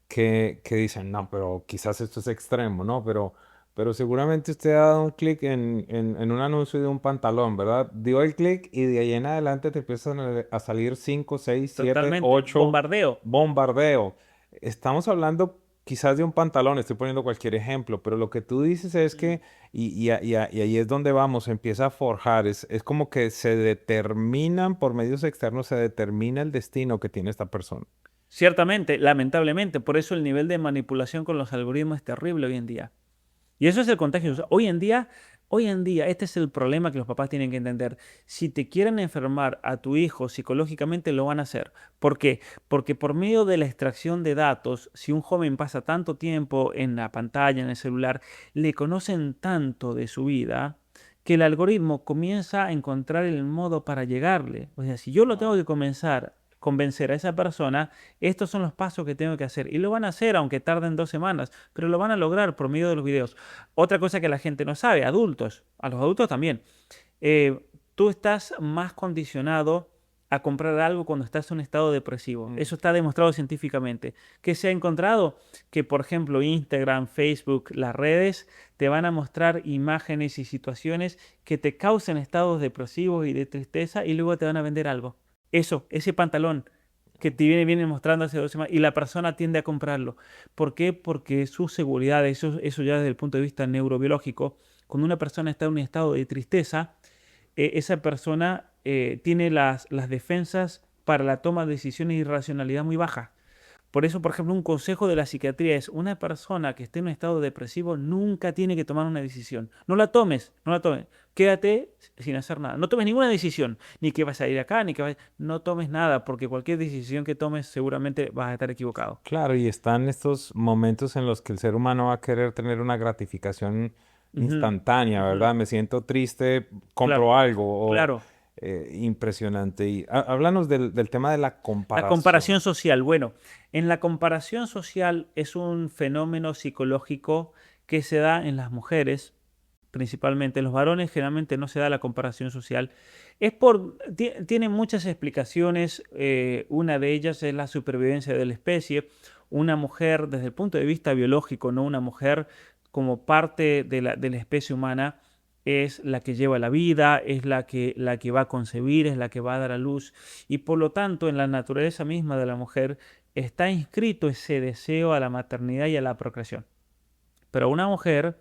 que dicen, no, pero quizás esto es extremo, ¿no? Pero seguramente usted ha dado un clic en un anuncio de un pantalón, ¿verdad? Dio el clic y de ahí en adelante te empiezan a salir 5, 6, 7, Totalmente. 8 Bombardeo. bombardeo. Estamos hablando quizás de un pantalón, estoy poniendo cualquier ejemplo, pero lo que tú dices es Mm. que, y ahí es donde vamos, empieza a forjar, es como que se determinan por medios externos, se determina el destino que tiene esta persona. Ciertamente, lamentablemente, por eso el nivel de manipulación con los algoritmos es terrible hoy en día. Y eso es el contagio. O sea, hoy en día, este es el problema que los papás tienen que entender. Si te quieren enfermar a tu hijo psicológicamente, lo van a hacer. ¿Por qué? Porque por medio de la extracción de datos, si un joven pasa tanto tiempo en la pantalla, en el celular, le conocen tanto de su vida que el algoritmo comienza a encontrar el modo para llegarle. O sea, si yo lo tengo que comenzar convencer a esa persona, estos son los pasos que tengo que hacer. Y lo van a hacer aunque tarden 2 semanas, pero lo van a lograr por medio de los videos. Otra cosa que la gente no sabe, adultos, a los adultos también, tú estás más condicionado a comprar algo cuando estás en un estado depresivo. Mm. Eso está demostrado científicamente. Que se ha encontrado que, por ejemplo, Instagram, Facebook, las redes te van a mostrar imágenes y situaciones que te causan estados depresivos y de tristeza y luego te van a vender algo. Eso, ese pantalón que te viene mostrando hace 2 semanas y la persona tiende a comprarlo. ¿Por qué? Porque su seguridad, eso ya desde el punto de vista neurobiológico, cuando una persona está en un estado de tristeza, esa persona tiene las defensas para la toma de decisiones y racionalidad muy bajas. Por eso, por ejemplo, un consejo de la psiquiatría es una persona que esté en un estado depresivo nunca tiene que tomar una decisión. No la tomes, no la tomes. Quédate sin hacer nada. No tomes ninguna decisión, ni que vas a ir acá, ni que vas... No tomes nada, porque cualquier decisión que tomes seguramente vas a estar equivocado. Claro, y están estos momentos en los que el ser humano va a querer tener una gratificación Ujú, instantánea, ujú. ¿verdad? Me siento triste, Claro, compro algo, o claro. impresionante. Y háblanos del tema de la La comparación comparación. social. Bueno, en la comparación social es un fenómeno psicológico que se da en las mujeres, principalmente. En los varones generalmente no se da la comparación social. Tiene muchas explicaciones. Una de ellas es la supervivencia de la especie. Una mujer, desde el punto de vista biológico, no una mujer como parte de la especie humana, es la que lleva la vida, es la que va a concebir, es la que va a dar a luz. Y por lo tanto, en la naturaleza misma de la mujer está inscrito ese deseo a la maternidad y a la procreación. Pero una mujer,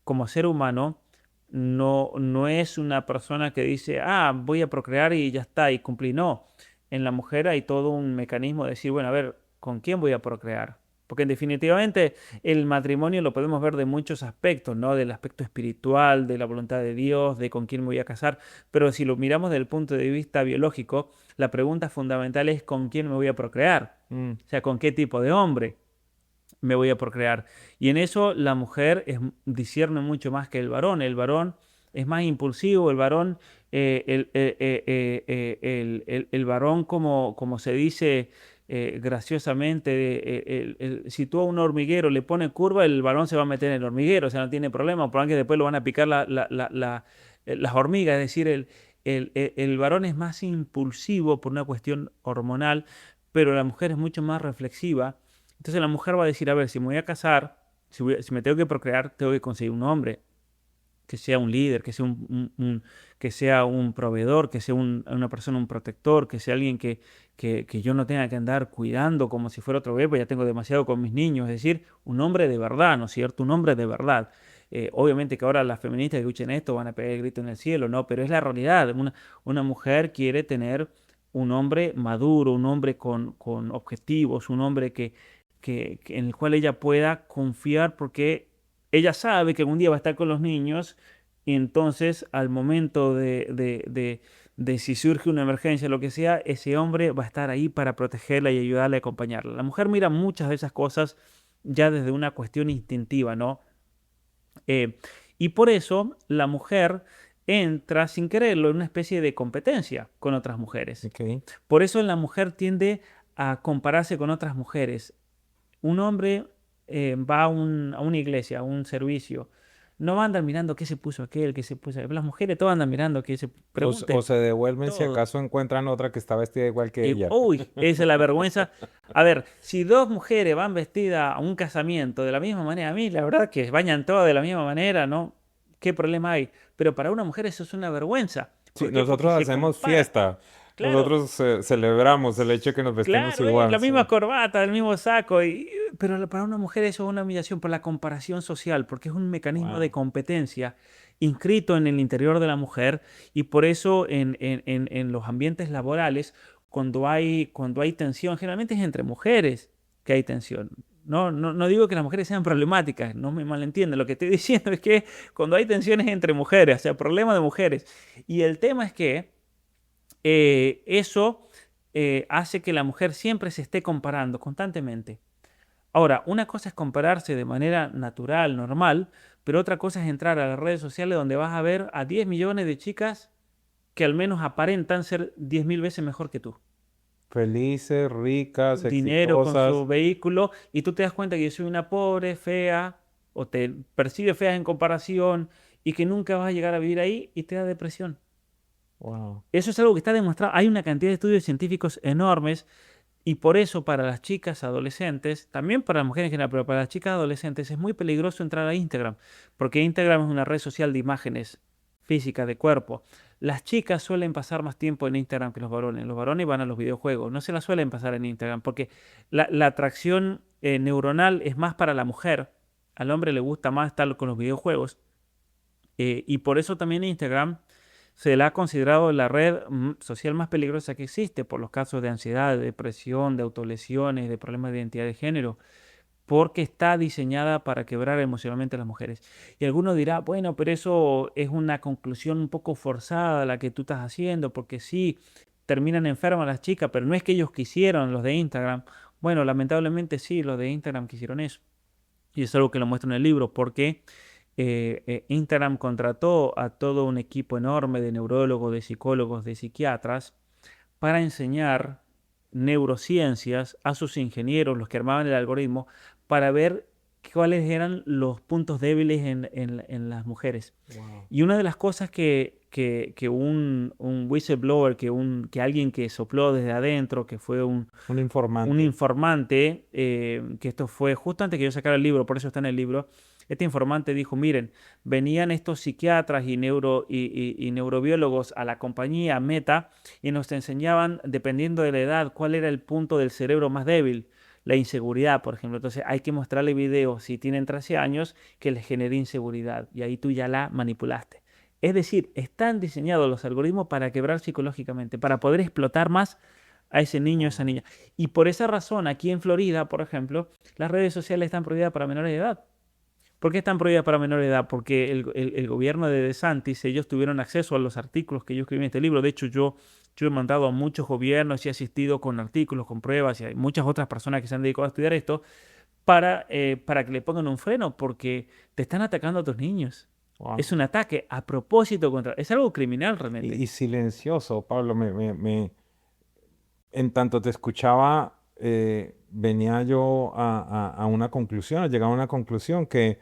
como ser humano, no es una persona que dice, ah, voy a procrear y ya está, y cumplí. No, en la mujer hay todo un mecanismo de decir, bueno, a ver, ¿con quién voy a procrear? Porque definitivamente el matrimonio lo podemos ver de muchos aspectos, ¿no? Del aspecto espiritual, de la voluntad de Dios, de con quién me voy a casar. Pero si lo miramos desde el punto de vista biológico, la pregunta fundamental es con quién me voy a procrear. Mm, O sea, con qué tipo de hombre me voy a procrear. Y en eso la mujer discierne mucho más que el varón. El varón es más impulsivo, el varón, el varón como se dice graciosamente, si tú a un hormiguero le pones curva, el varón se va a meter en el hormiguero, o sea, no tiene problema, por que después lo van a picar las hormigas, es decir, el varón es más impulsivo por una cuestión hormonal, pero la mujer es mucho más reflexiva. Entonces la mujer va a decir, a ver, si me voy a casar, si me tengo que procrear, tengo que conseguir un hombre que sea un líder, que sea que sea un proveedor, que sea una persona, un protector, que sea alguien que yo no tenga que andar cuidando como si fuera otro bebé, pues ya tengo demasiado con mis niños. Es decir, un hombre de verdad, ¿no es cierto? Un hombre de verdad. Obviamente que ahora las feministas que escuchen esto van a pegar el grito en el cielo, ¿no? Pero es la realidad. Una mujer quiere tener un hombre maduro, un hombre con objetivos, un hombre en el cual ella pueda confiar porque ella sabe que algún día va a estar con los niños y entonces al momento de si surge una emergencia o lo que sea, ese hombre va a estar ahí para protegerla y ayudarla y acompañarla. La mujer mira muchas de esas cosas ya desde una cuestión instintiva, ¿no? Eh, y por eso la mujer entra sin quererlo en una especie de competencia con otras mujeres. ok. Por eso la mujer tiende a compararse con otras mujeres. Un hombre va a una iglesia, a un servicio, no va a andar mirando qué se puso aquel, qué se puso aquel. Las mujeres todas andan mirando qué se O pregunten se devuelven si todo. acaso encuentran otra que está vestida igual que ella. Uy, esa es la vergüenza. A ver, si dos mujeres van vestidas a un casamiento de la misma manera, a mí la verdad que bañan todas de la misma manera, ¿no? ¿Qué problema hay? Pero para una mujer eso es una vergüenza. Sí, ¿Por qué? Porque nosotros se hacemos compara. fiesta. Claro, Nosotros celebramos el hecho de que nos vestimos claro, es igual. la Sí. misma corbata, el mismo saco, pero para una mujer eso es una humillación por la comparación social, porque es un mecanismo de Wow. competencia inscrito en el interior de la mujer y por eso en los ambientes laborales, cuando hay tensión, generalmente es entre mujeres que hay tensión. No digo que las mujeres sean problemáticas, no me malentiendan, lo que estoy diciendo es que cuando hay tensiones entre mujeres, o sea, problemas de mujeres. Y el tema es que eso hace que la mujer siempre se esté comparando constantemente. Ahora, una cosa es compararse de manera natural, normal, pero otra cosa es entrar a las redes sociales donde vas a ver a 10 millones de chicas que al menos aparentan ser 10.000 veces mejor que tú. Felices, ricas, Dinero con su exitosas. vehículo y tú te das cuenta que yo soy una pobre, fea, o te percibes fea en comparación y que nunca vas a llegar a vivir ahí y te da depresión. Wow. Eso es algo que está demostrado. Hay una cantidad de estudios científicos enormes y por eso para las chicas adolescentes, también para las mujeres en general, pero para las chicas adolescentes es muy peligroso entrar a Instagram, porque Instagram es una red social de imágenes físicas, de cuerpo. Las chicas suelen pasar más tiempo en Instagram que los varones van a los videojuegos, no se la suelen pasar en Instagram, porque la atracción neuronal es más para la mujer, al hombre le gusta más estar con los videojuegos, y por eso también Instagram se la ha considerado la red social más peligrosa que existe por los casos de ansiedad, de depresión, de autolesiones, de problemas de identidad de género, porque está diseñada para quebrar emocionalmente a las mujeres. Y alguno dirá, bueno, pero eso es una conclusión un poco forzada la que tú estás haciendo, porque sí, terminan enfermas las chicas, pero no es que ellos quisieron, los de Instagram. Bueno, lamentablemente sí, los de Instagram quisieron eso. Y es algo que lo muestro en el libro, porque Instagram contrató a todo un equipo enorme de neurólogos, de psicólogos, de psiquiatras para enseñar neurociencias a sus ingenieros, los que armaban el algoritmo, para ver cuáles eran los puntos débiles en las mujeres. Wow. Y una de las cosas que un whistleblower, que alguien que sopló desde adentro, que fue Un un informante. informante, que esto fue justo antes que yo sacara el libro, por eso está en el libro, Este informante dijo, miren, venían estos psiquiatras y neurobiólogos a la compañía Meta y nos enseñaban, dependiendo de la edad, cuál era el punto del cerebro más débil. La inseguridad, por ejemplo. Entonces hay que mostrarle videos si tienen 13 años que les genere inseguridad y ahí tú ya la manipulaste. Es decir, están diseñados los algoritmos para quebrar psicológicamente, para poder explotar más a ese niño o esa niña. Y por esa razón, aquí en Florida, por ejemplo, las redes sociales están prohibidas para menores de edad. ¿Por qué están prohibidas para menores de edad? Porque el gobierno de DeSantis, ellos tuvieron acceso a los artículos que yo escribí en este libro. De hecho, yo he mandado a muchos gobiernos y he asistido con artículos, con pruebas, y hay muchas otras personas que se han dedicado a estudiar esto para que le pongan un freno, porque te están atacando a tus niños. Wow. Es un ataque a propósito contra... Es algo criminal Y realmente. silencioso, Pablo, en tanto te escuchaba, venía yo a una conclusión, a llegar a una conclusión que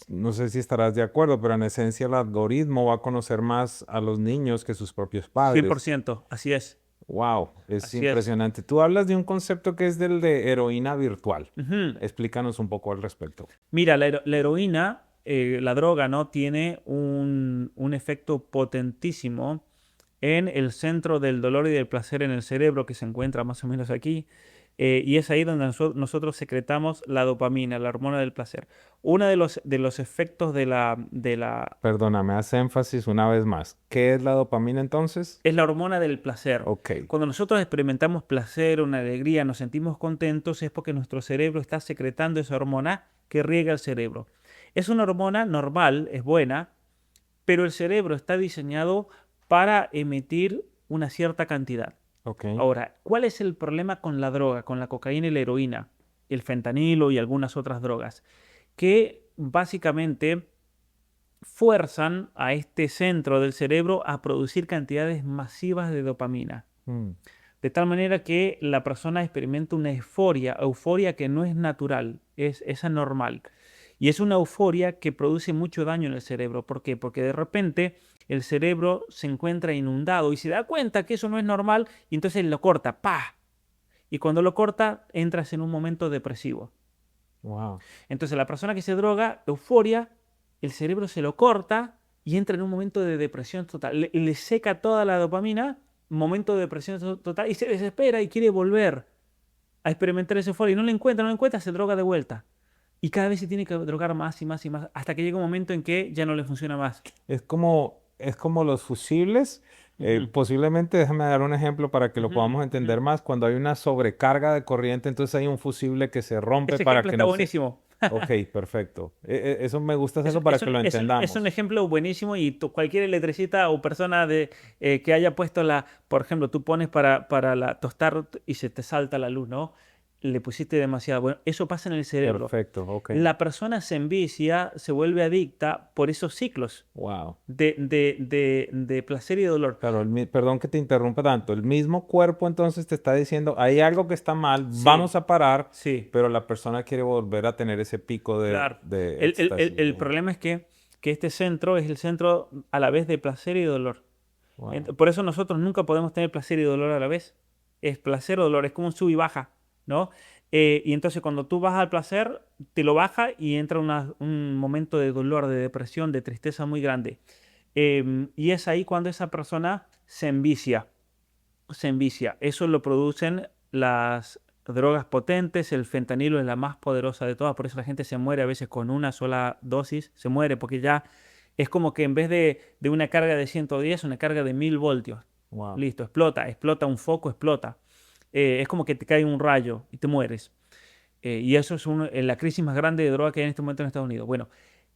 no sé si estarás de acuerdo, pero en esencia el algoritmo va a conocer más a los niños que sus propios Cien por padres. ciento, así es. Wow, es Así es. impresionante. Tú hablas de un concepto que es del de heroína virtual. Ujú. Explícanos un poco al respecto. Mira, la heroína, la droga, ¿no? Tiene un efecto potentísimo en el centro del dolor y del placer en el cerebro, que se encuentra más o menos aquí. Y es ahí donde nosotros secretamos la dopamina, la hormona del placer. Uno de los efectos de la Perdóname, hace énfasis una vez más. ¿Qué es la dopamina entonces? es la hormona del placer. Ok, Cuando nosotros experimentamos placer, una alegría, nos sentimos contentos, es porque nuestro cerebro está secretando esa hormona que riega el cerebro. Es una hormona normal, es buena, pero el cerebro está diseñado para emitir una cierta cantidad. ok. Ahora, ¿cuál es el problema con la droga, con la cocaína y la heroína, el fentanilo y algunas otras drogas? Que básicamente fuerzan a este centro del cerebro a producir cantidades masivas de dopamina. Mm, De tal manera que la persona experimenta una euforia que no es natural, es anormal. Y es una euforia que produce mucho daño en el cerebro. ¿Por qué? Porque de repente el cerebro se encuentra inundado y se da cuenta que eso no es normal y entonces lo corta, ¡pah! Y cuando lo corta, entras en un momento depresivo. wow. Entonces la persona que se droga, euforia, el cerebro se lo corta y entra en un momento de depresión total. Le seca toda la dopamina, momento de depresión total, y se desespera y quiere volver a experimentar esa euforia. Y no la encuentra, se droga de vuelta. Y cada vez se tiene que drogar más y más y más, hasta que llega un momento en que ya no le funciona más. Es como los fusibles. Ujú, Posiblemente, déjame dar un ejemplo para que lo ujú, podamos ujú. entender más. Cuando hay una sobrecarga de corriente, entonces hay un fusible que se rompe Ese para ejemplo que está no se... buenísimo. Ok, perfecto. Eso me gusta Es, hacerlo para es que un, lo es un- es un entendamos. ejemplo buenísimo y cualquier electricista o persona que haya puesto por ejemplo, tú pones para tostar y se te salta la luz, ¿no? Le pusiste demasiado. Bueno, eso pasa en el cerebro. Perfecto, ok. La persona se envicia, se vuelve adicta por esos ciclos Wow. de placer y dolor. Claro, perdón que te interrumpa tanto. El mismo cuerpo entonces te está diciendo, hay algo que está mal, Sí, vamos a parar, sí, pero la persona quiere volver a tener ese pico de, claro. de El, el- el- éxtasis. el problema es que este centro es el centro a la vez de placer y dolor. Wow. Por eso nosotros nunca podemos tener placer y dolor a la vez. Es placer o dolor, es como un sub y baja, ¿no? Y entonces cuando tú vas al placer, te lo baja y entra un momento de dolor, de depresión, de tristeza muy grande. Y es ahí cuando esa persona se envicia. Se envicia. Eso lo producen las drogas potentes. El fentanilo es la más poderosa de todas. Por eso la gente se muere a veces con una sola dosis. Se muere porque ya es como que en vez de una carga de 110, una carga de 1000 voltios. Wow. Listo, explota un foco, explota. Es como que te cae un rayo y te mueres. Y eso es la crisis más grande de droga que hay en este momento en Estados Unidos. Bueno,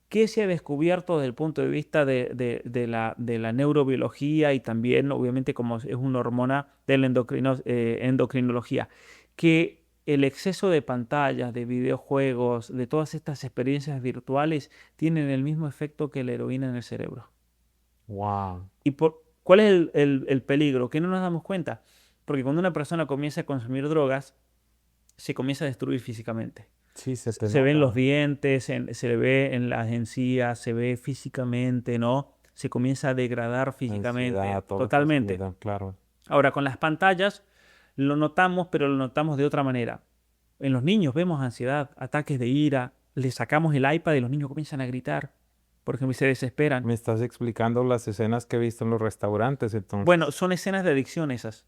¿qué se ha descubierto desde el punto de vista de la neurobiología y también, obviamente, como es una hormona de la endocrinología? Que el exceso de pantallas, de videojuegos, de todas estas experiencias virtuales tienen el mismo efecto que la heroína en el cerebro. Wow. ¿Y cuál es el peligro? Que no nos damos cuenta. Porque cuando una persona comienza a consumir drogas, se comienza a destruir físicamente. Sí, se te Se ven los nota. dientes, se le ve en las encías, se ve físicamente, ¿no? Se comienza a degradar físicamente, Ansiedad, todo lo que se le totalmente. da, claro. Ahora, con las pantallas lo notamos, pero lo notamos de otra manera. En los niños vemos ansiedad, ataques de ira, le sacamos el iPad y los niños comienzan a gritar, por ejemplo, y se desesperan. Me estás explicando las escenas que he visto en los restaurantes, Bueno, entonces. son escenas de adicción esas.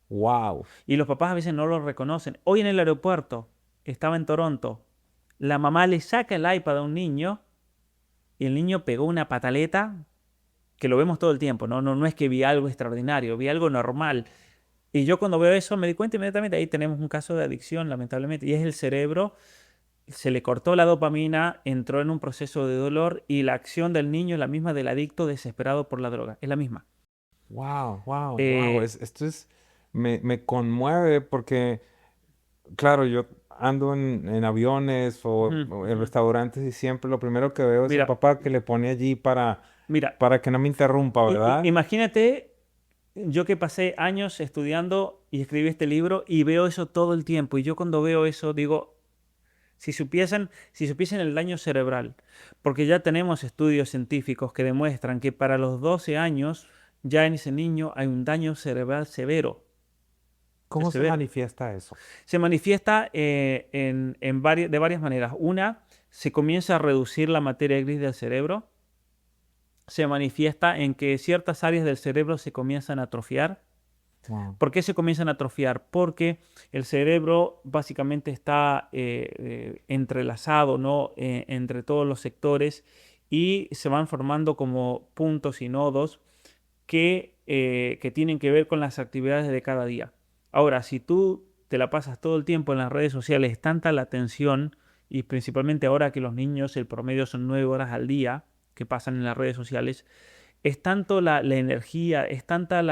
Wow. Y los papás a veces no lo reconocen. Hoy en el aeropuerto, estaba en Toronto, la mamá le saca el iPad a un niño y el niño pegó una pataleta que lo vemos todo el tiempo, ¿no? No es que vi algo extraordinario, vi algo normal. Y yo cuando veo eso me di cuenta inmediatamente, ahí tenemos un caso de adicción, lamentablemente, y es el cerebro, se le cortó la dopamina, entró en un proceso de dolor y la acción del niño es la misma del adicto desesperado por la droga, es la misma. Wow, wow, wow. Eh, Esto me conmueve porque, claro, yo ando en aviones ujú, o en ujú. restaurantes y siempre lo primero que veo es el Mira, papá que le pone allí mira, para que no me interrumpa, ¿verdad? imagínate yo que pasé años estudiando y escribí este libro y veo eso todo el tiempo y yo cuando veo eso digo, si supiesen el daño cerebral, porque ya tenemos estudios científicos que demuestran que para los 12 años ya en ese niño hay un daño cerebral severo. Es ¿Cómo se severo. manifiesta eso? Se manifiesta de varias maneras. Una, se comienza a reducir la materia gris del cerebro. Se manifiesta en que ciertas áreas del cerebro se comienzan a atrofiar. Wow. ¿Por qué se comienzan a atrofiar? Porque el cerebro básicamente está entrelazado, ¿no? Entre todos los sectores y se van formando como puntos y nodos que tienen que ver con las actividades de cada día. Ahora, si tú te la pasas todo el tiempo en las redes sociales, es tanta la atención, y principalmente ahora que los niños, el promedio son 9 horas al día que pasan en las redes sociales, es tanto la energía, es tanta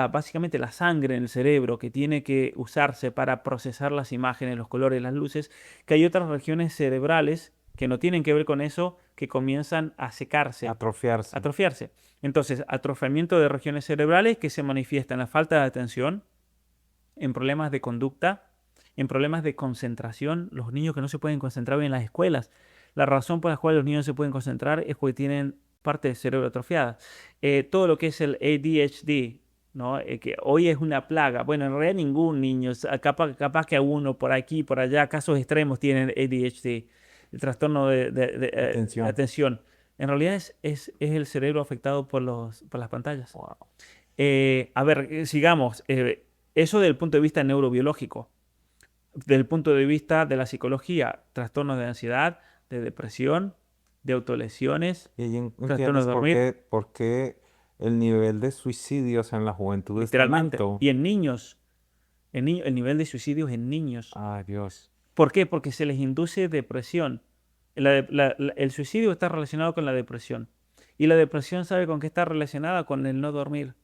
básicamente la sangre en el cerebro que tiene que usarse para procesar las imágenes, los colores, las luces, que hay otras regiones cerebrales que no tienen que ver con eso, que comienzan a secarse, a Atrofiarse. atrofiarse. Entonces, atrofiamiento de regiones cerebrales que se manifiesta en la falta de atención, en problemas de conducta, en problemas de concentración, los niños que no se pueden concentrar bien en las escuelas. La razón por la cual los niños no se pueden concentrar es porque tienen parte del cerebro atrofiada. Todo lo que es el ADHD, ¿no? Que hoy es una plaga. Bueno, en realidad ningún niño, capaz que uno por aquí, por allá, casos extremos tienen ADHD, el trastorno de Atención. atención. En realidad es el cerebro afectado por las pantallas. Wow. A ver, sigamos. Eso desde el punto de vista neurobiológico. Desde el punto de vista de la psicología, trastornos de ansiedad, de depresión, de autolesiones, Y ahí trastornos entiendes de dormir, por qué el nivel de suicidios en la juventud es tan literalmente. alto. Y en niños, el nivel de suicidios en niños. Ay, Dios. ¿Por qué? Porque se les induce depresión. El suicidio está relacionado con la depresión. Y la depresión, ¿sabe con qué está relacionada? Con el no dormir.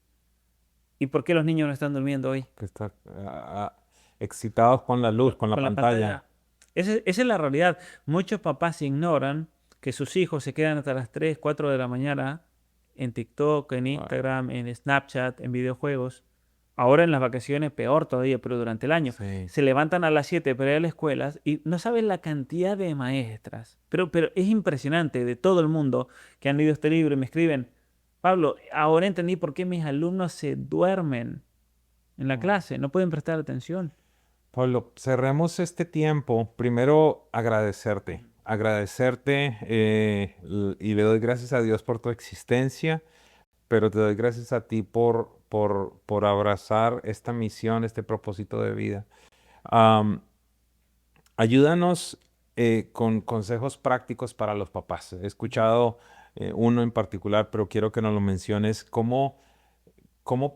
¿Y por qué los niños no están durmiendo hoy? Que está excitados con la luz, con la Con la pantalla. pantalla. Esa es la realidad. Muchos papás ignoran que sus hijos se quedan hasta las 3, 4 de la mañana en TikTok, en Wow. Instagram, en Snapchat, en videojuegos. Ahora en las vacaciones peor todavía, pero durante el año. Sí. Se levantan a las 7 para ir a las escuelas y no saben la cantidad de maestras. Pero es impresionante de todo el mundo que han leído este libro y me escriben, Pablo, ahora entendí por qué mis alumnos se duermen en la Wow. clase, no pueden prestar atención. Pablo, cerremos este tiempo. Primero, agradecerte y le doy gracias a Dios por tu existencia, pero te doy gracias a ti por abrazar esta misión, este propósito de vida. Am, Ayúdanos con consejos prácticos para los papás. He escuchado uno en particular, pero quiero que nos lo menciones. ¿Cómo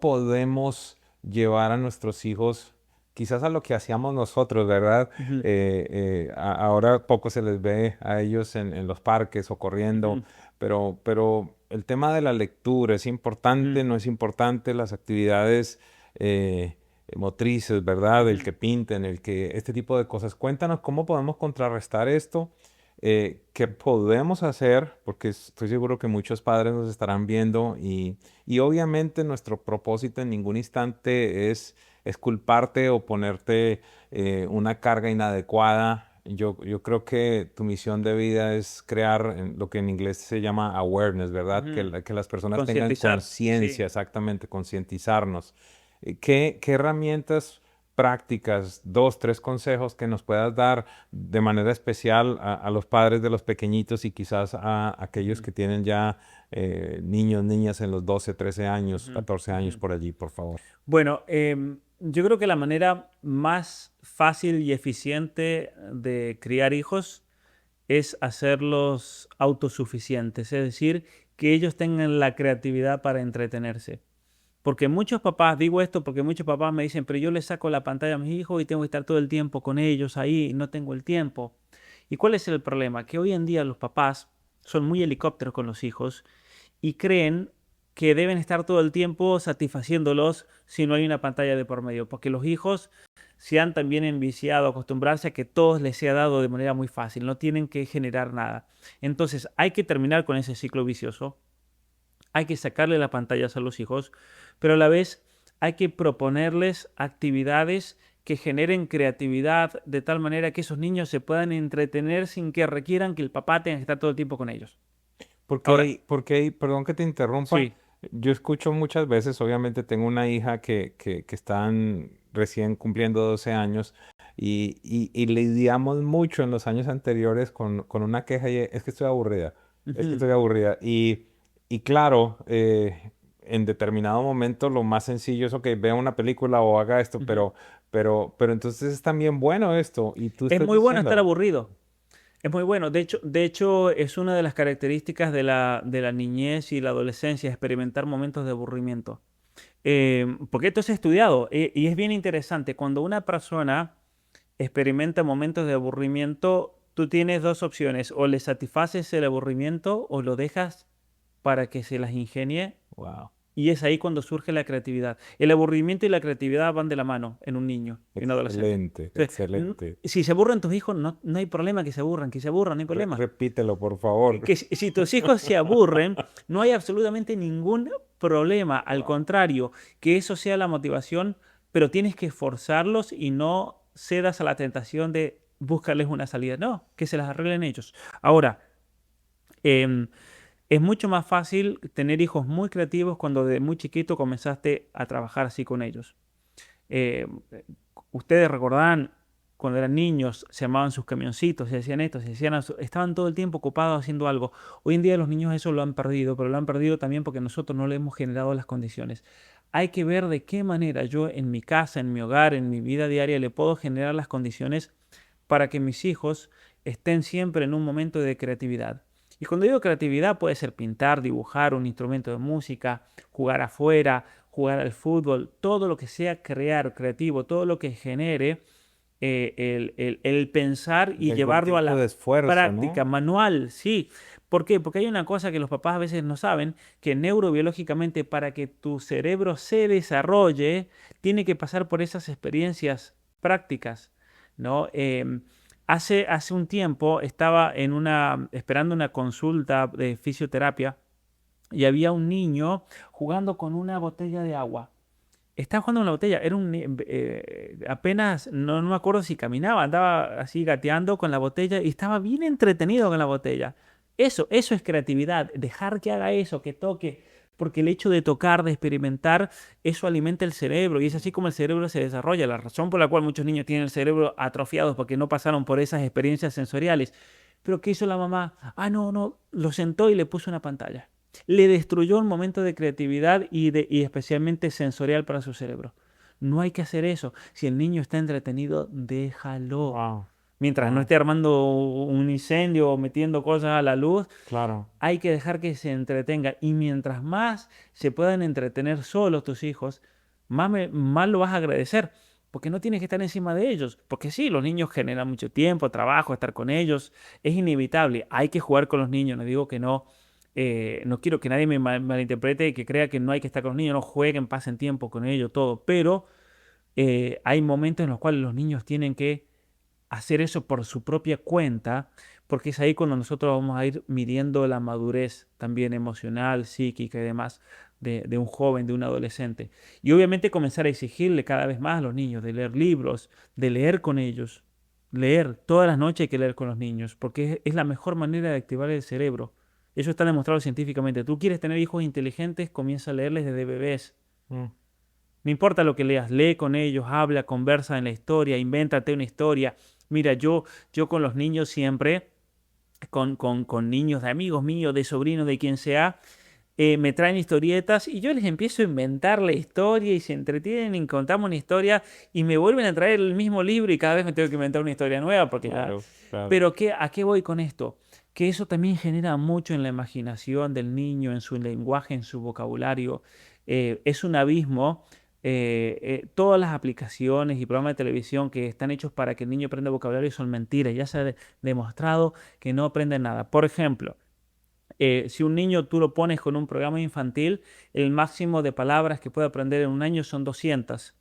podemos llevar a nuestros hijos, quizás a lo que hacíamos nosotros, ¿verdad? Ujú, Ahora poco se les ve a ellos en los parques o corriendo, ujú. pero el tema de la lectura es importante, Mm, no es importante, las actividades eh, motrices, ¿verdad? El ujú. que pinten, este tipo de cosas. Cuéntanos cómo podemos contrarrestar esto. ¿Qué podemos hacer? Porque estoy seguro que muchos padres nos estarán viendo y obviamente nuestro propósito en ningún instante es culparte o ponerte una carga inadecuada. Yo creo que tu misión de vida es crear lo que en inglés se llama awareness, ¿verdad? Que, Ujú. que las personas tengan Concientizar, sí. conciencia, exactamente, concientizarnos. ¿Qué herramientas prácticas, dos, tres consejos que nos puedas dar de manera especial a los padres de los pequeñitos y quizás a aquellos Ujú, que tienen ya niños, niñas en los 12, 13 años, ujú, 14 años ujú. por allí, por favor? Bueno, yo creo que la manera más fácil y eficiente de criar hijos es hacerlos autosuficientes, es decir, que ellos tengan la creatividad para entretenerse. Porque muchos papás, digo esto porque muchos papás me dicen, pero yo les saco la pantalla a mis hijos y tengo que estar todo el tiempo con ellos ahí y no tengo el tiempo. ¿Y cuál es el problema? Que hoy en día los papás son muy helicópteros con los hijos y creen que deben estar todo el tiempo satisfaciéndolos si no hay una pantalla de por medio, porque los hijos se han también enviciado a acostumbrarse a que todo les sea dado de manera muy fácil, no tienen que generar nada. Entonces hay que terminar con ese ciclo vicioso, hay que sacarle las pantallas a los hijos, pero a la vez hay que proponerles actividades que generen creatividad de tal manera que esos niños se puedan entretener sin que requieran que el papá tenga que estar todo el tiempo con ellos. Ahora, Perdón que te interrumpa, sí, yo escucho muchas veces, obviamente tengo una hija que están recién cumpliendo 12 años y lidiamos mucho en los años anteriores con una queja y es que estoy aburrida, es que ujú, estoy aburrida. Y claro, en determinado momento lo más sencillo es, ok, vea una película o haga esto, ujú. pero entonces es también bueno esto y tú Es estás muy bueno estar diciendo, aburrido. Es muy bueno. De hecho, es una de las características de la niñez y la adolescencia, experimentar momentos de aburrimiento. Porque esto es estudiado y es bien interesante. Cuando una persona experimenta momentos de aburrimiento, tú tienes dos opciones. O le satisfaces el aburrimiento o lo dejas para que se las ingenie. wow, Y es ahí cuando surge la creatividad. El aburrimiento y la creatividad van de la mano en un niño y un adolescente. excelente, Entonces, excelente. si se aburren tus hijos, no hay problema que se aburran, no hay problema. Repítelo, por favor. Que si tus hijos se aburren, no hay absolutamente ningún problema. Al Wow. contrario, que eso sea la motivación, pero tienes que forzarlos y no cedas a la tentación de buscarles una salida. No, que se las arreglen ellos. Ahora, em, es mucho más fácil tener hijos muy creativos cuando de muy chiquito comenzaste a trabajar así con ellos. Eh, Ustedes recordarán cuando eran niños, se armaban sus camioncitos, se hacían esto, estaban todo el tiempo ocupados haciendo algo. Hoy en día los niños eso lo han perdido, pero lo han perdido también porque nosotros no le hemos generado las condiciones. Hay que ver de qué manera yo en mi casa, en mi hogar, en mi vida diaria le puedo generar las condiciones para que mis hijos estén siempre en un momento de creatividad. Y cuando digo creatividad puede ser pintar, dibujar, un instrumento de música, jugar afuera, jugar al fútbol, todo lo que sea crear, creativo, todo lo que genere el pensar y Algún llevarlo a tipo de la esfuerzo, práctica ¿no? manual, sí. ¿Por qué? Porque hay una cosa que los papás a veces no saben, que neurobiológicamente para que tu cerebro se desarrolle, tiene que pasar por esas experiencias prácticas, ¿no? Hace un tiempo estaba esperando una consulta de fisioterapia y había un niño jugando con una botella de agua. Estaba jugando con la botella, apenas, no me acuerdo si caminaba, andaba así gateando con la botella y estaba bien entretenido con la botella. Eso es creatividad, dejar que haga eso, que toque, porque el hecho de tocar, de experimentar, eso alimenta el cerebro y es así como el cerebro se desarrolla. La razón por la cual muchos niños tienen el cerebro atrofiado es porque no pasaron por esas experiencias sensoriales. Pero ¿qué hizo la mamá? Ah, no, no, lo sentó y le puso una pantalla. Le destruyó un momento de creatividad y especialmente sensorial para su cerebro. No hay que hacer eso. Si el niño está entretenido, déjalo. Wow, Mientras no wow, esté armando un incendio o metiendo cosas a la luz, claro. hay que dejar que se entretenga. Y mientras más se puedan entretener solos tus hijos, más lo vas a agradecer. Porque no tienes que estar encima de ellos. Porque sí, los niños generan mucho tiempo, trabajo, estar con ellos. Es inevitable. Hay que jugar con los niños. No digo que no. No quiero que nadie me malinterprete y que crea que no hay que estar con los niños. No jueguen, pasen tiempo con ellos, todo. Pero hay momentos en los cuales los niños tienen que hacer eso por su propia cuenta, porque es ahí cuando nosotros vamos a ir midiendo la madurez también emocional, psíquica y demás de un joven, de un adolescente. Y obviamente comenzar a exigirle cada vez más a los niños de leer libros, de leer con ellos. Leer, todas las noches hay que leer con los niños, porque es la mejor manera de activar el cerebro. Eso está demostrado científicamente. Tú quieres tener hijos inteligentes, comienza a leerles desde bebés. Mm. No importa lo que leas, lee con ellos, habla, conversa en la historia, invéntate una historia. Mira, yo con los niños siempre, con niños de amigos míos, de sobrinos, de quien sea, me traen historietas y yo les empiezo a inventar la historia y se entretienen y contamos una historia y me vuelven a traer el mismo libro y cada vez me tengo que inventar una historia nueva porque ya... Claro, claro. Pero ¿a qué voy con esto? Que eso también genera mucho en la imaginación del niño, en su lenguaje, en su vocabulario. Es un abismo. Todas las aplicaciones y programas de televisión que están hechos para que el niño aprenda vocabulario son mentiras. Ya se ha demostrado que no aprende nada. Por ejemplo, si un niño tú lo pones con un programa infantil, el máximo de palabras que puede aprender en un año son 200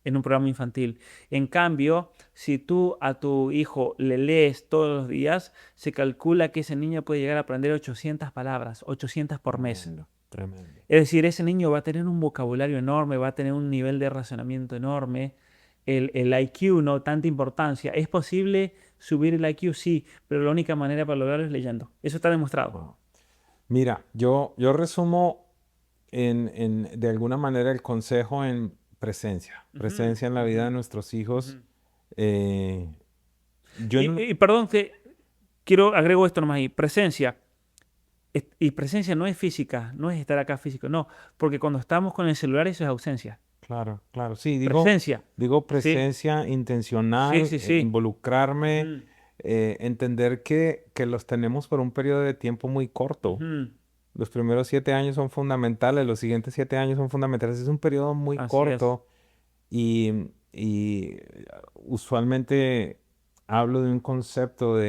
en un programa infantil. En cambio, si tú a tu hijo le lees todos los días, se calcula que ese niño puede llegar a aprender 800 palabras, 800 por mes. Tremendo, tremendo. Es decir, ese niño va a tener un vocabulario enorme, va a tener un nivel de razonamiento enorme. El IQ, no tanta importancia. ¿Es posible subir el IQ? Sí, pero la única manera para lograrlo es leyendo. Eso está demostrado. Wow. Mira, yo resumo de alguna manera el consejo en presencia, Ujú, presencia en la vida ujú, de nuestros hijos. ujú. Eh, yo Y, en un- y perdón que agrego esto nomás ahí, presencia. Y presencia no es física, no es estar acá físico, no, porque cuando estamos con el celular eso es ausencia. Claro, claro, sí, Presencia, digo sí, presencia sí, intencional, sí, sí. involucrarme, Ujú, entender que los tenemos por un periodo de tiempo muy corto. ujú. Los primeros 7 años son fundamentales, los siguientes 7 años son fundamentales. Es un periodo muy Así es. corto y usualmente hablo de un concepto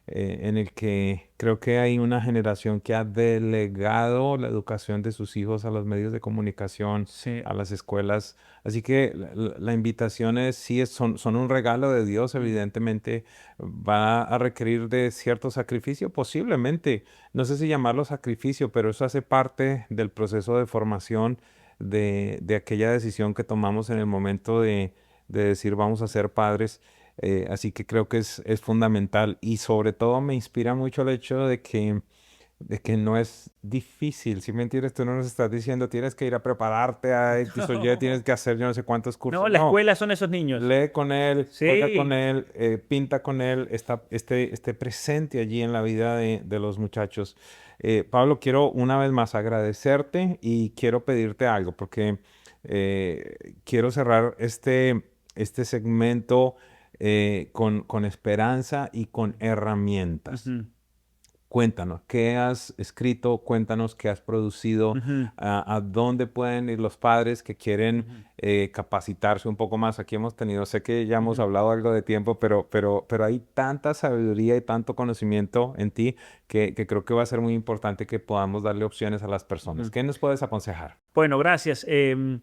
en el que creo que hay una generación que ha delegado la educación de sus hijos a los medios de comunicación, Sí. a las escuelas. Así que la invitación es, sí, son un regalo de Dios, Mm. evidentemente va a requerir de cierto sacrificio, posiblemente. No sé si llamarlo sacrificio, pero eso hace parte del proceso de formación de aquella decisión que tomamos en el momento de decir vamos a ser padres. Así que creo que es fundamental y sobre todo me inspira mucho el hecho de que no es difícil. Si me entiendes, tú no nos estás diciendo tienes que ir a prepararte a X o Y, tienes No, que hacer yo no sé cuántos no, cursos. la No, escuela son esos niños. lee con él, juega con Sí. él, pinta con él, esté presente allí en la vida de los muchachos. Pablo, quiero una vez más agradecerte y quiero pedirte algo, porque quiero cerrar este segmento con esperanza y con herramientas. Ujú, Cuéntanos, ¿qué has escrito? Cuéntanos qué has producido, ujú, a dónde pueden ir los padres que quieren ujú, capacitarse un poco más. Aquí hemos tenido, sé que ya hemos ujú. hablado algo de tiempo, pero hay tanta sabiduría y tanto conocimiento en ti que creo que va a ser muy importante que podamos darle opciones a las personas. Ujú. ¿Qué nos puedes aconsejar? Bueno, gracias. En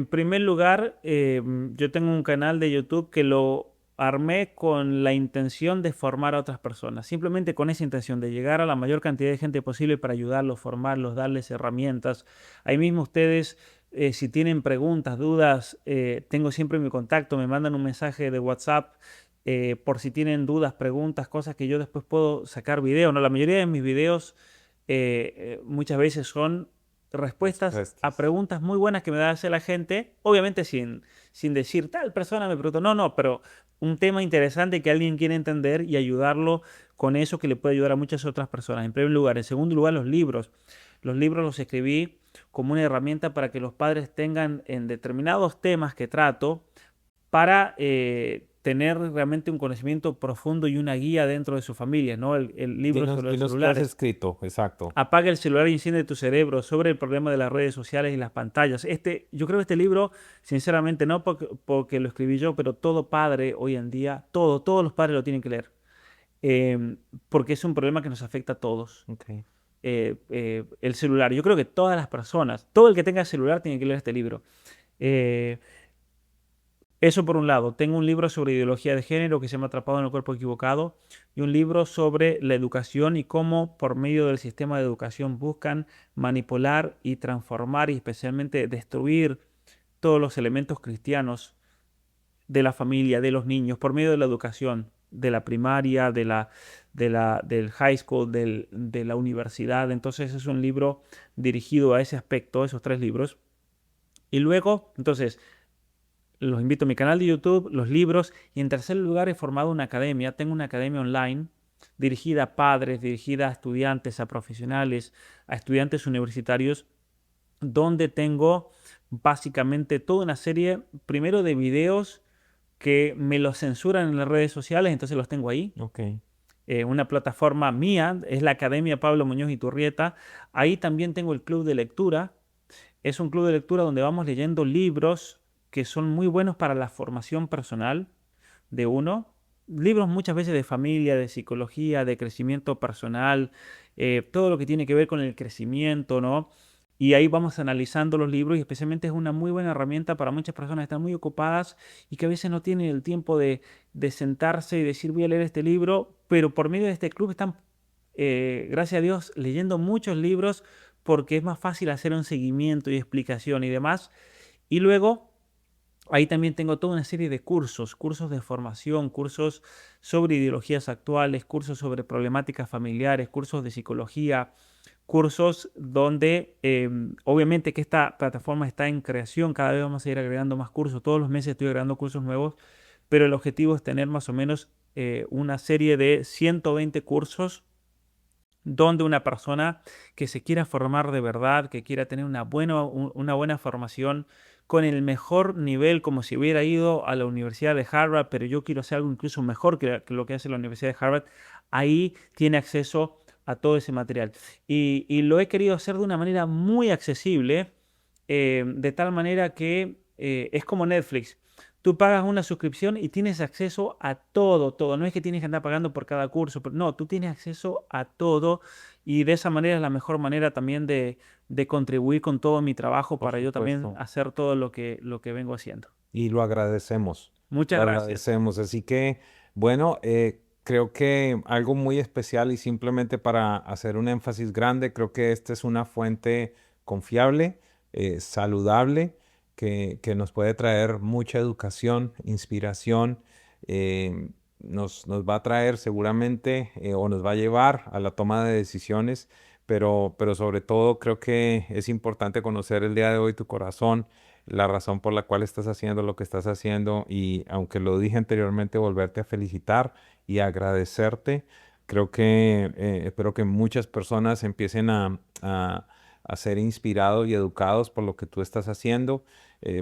primer lugar, yo tengo un canal de YouTube que lo armé con la intención de formar a otras personas, simplemente con esa intención de llegar a la mayor cantidad de gente posible para ayudarlos, formarlos, darles herramientas. Ahí mismo ustedes, si tienen preguntas, dudas, tengo siempre mi contacto, me mandan un mensaje de WhatsApp. Por si tienen dudas, preguntas, cosas que yo después puedo sacar video, ¿no? La mayoría de mis videos muchas veces son respuestas a Respuestas. preguntas muy buenas que me da hacer la gente, obviamente sin decir tal persona me preguntó, no, no, pero un tema interesante que alguien quiere entender y ayudarlo con eso que le puede ayudar a muchas otras personas. En primer lugar. En segundo lugar, los libros. Los libros los escribí como una herramienta para que los padres tengan en determinados temas que trato para tener realmente un conocimiento profundo y una guía dentro de su familia, ¿no? El libro Dinos, sobre los dinos qué has celulares. escrito, exacto. Apaga el celular y enciende tu cerebro sobre el problema de las redes sociales y las pantallas. Yo creo que este libro, sinceramente, no porque lo escribí yo, pero todo padre hoy en día, todos los padres lo tienen que leer, porque es un problema que nos afecta a todos. Ok. El celular, yo creo que todas las personas, todo el que tenga celular tiene que leer este libro. Eh, Eso por un lado. Tengo un libro sobre ideología de género que se llama Atrapado en el cuerpo equivocado y un libro sobre la educación y cómo por medio del sistema de educación buscan manipular y transformar y especialmente destruir todos los elementos cristianos de la familia, de los niños, por medio de la educación, de la primaria, del high school, de la universidad. Entonces es un libro dirigido a ese aspecto, esos tres libros. Y luego, entonces, los invito a mi canal de YouTube, los libros, y en tercer lugar he formado una academia. Tengo una academia online dirigida a padres, dirigida a estudiantes, a profesionales, a estudiantes universitarios, donde tengo básicamente toda una serie, primero de videos que me los censuran en las redes sociales, entonces los tengo ahí. Ok. Una plataforma mía, es la Academia Pablo Muñoz y Turrieta. Ahí también tengo el club de lectura. Es un club de lectura donde vamos leyendo libros que son muy buenos para la formación personal de uno. Libros muchas veces de familia, de psicología, de crecimiento personal, todo lo que tiene que ver con el crecimiento, ¿no? Y ahí vamos analizando los libros y especialmente es una muy buena herramienta para muchas personas que están muy ocupadas y que a veces no tienen el tiempo de sentarse y decir voy a leer este libro, pero por medio de este club están, gracias a Dios, leyendo muchos libros porque es más fácil hacer un seguimiento y explicación y demás. Y luego ahí también tengo toda una serie de cursos, cursos de formación, cursos sobre ideologías actuales, cursos sobre problemáticas familiares, cursos de psicología, cursos donde obviamente que esta plataforma está en creación, cada vez vamos a ir agregando más cursos, todos los meses estoy agregando cursos nuevos, pero el objetivo es tener más o menos una serie de 120 cursos donde una persona que se quiera formar de verdad, que quiera tener una buena formación con el mejor nivel, como si hubiera ido a la Universidad de Harvard, pero yo quiero hacer algo incluso mejor que lo que hace la Universidad de Harvard, ahí tiene acceso a todo ese material. Y lo he querido hacer de una manera muy accesible, de tal manera que es como Netflix. Tú pagas una suscripción y tienes acceso a todo, todo. No es que tienes que andar pagando por cada curso, pero no, tú tienes acceso a todo y de esa manera es la mejor manera también de contribuir con todo mi trabajo Por para yo también supuesto. hacer todo lo que vengo haciendo. Y lo agradecemos. Muchas Lo gracias. agradecemos. Así que, bueno, creo que algo muy especial y simplemente para hacer un énfasis grande, creo que esta es una fuente confiable, saludable, que nos puede traer mucha educación, inspiración. Nos va a traer seguramente o nos va a llevar a la toma de decisiones, pero sobre todo creo que es importante conocer el día de hoy tu corazón, la razón por la cual estás haciendo lo que estás haciendo y aunque lo dije anteriormente, volverte a felicitar y agradecerte. Creo que espero que muchas personas empiecen a ser inspirados y educados por lo que tú estás haciendo.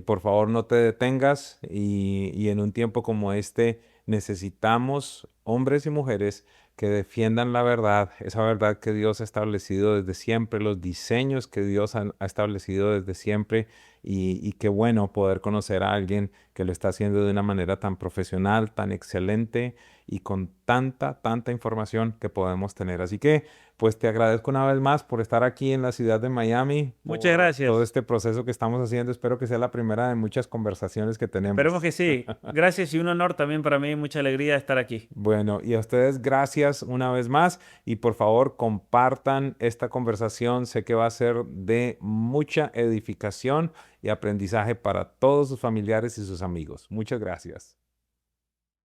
Por favor, no te detengas y en un tiempo como este necesitamos hombres y mujeres que defiendan la verdad, esa verdad que Dios ha establecido desde siempre, los diseños que Dios ha establecido desde siempre y qué bueno poder conocer a alguien que lo está haciendo de una manera tan profesional, tan excelente y con tanta información que podemos tener. Así que, pues te agradezco una vez más por estar aquí en la ciudad de Miami, Muchas por todo gracias. este proceso que estamos haciendo. Espero que sea la primera de muchas conversaciones que Esperemos tenemos. que sí. Gracias y un honor también para mí, mucha alegría estar aquí. Bueno, y a ustedes gracias una vez más y por favor compartan esta conversación. Sé que va a ser de mucha edificación y aprendizaje para todos sus familiares y sus amigos. Muchas gracias.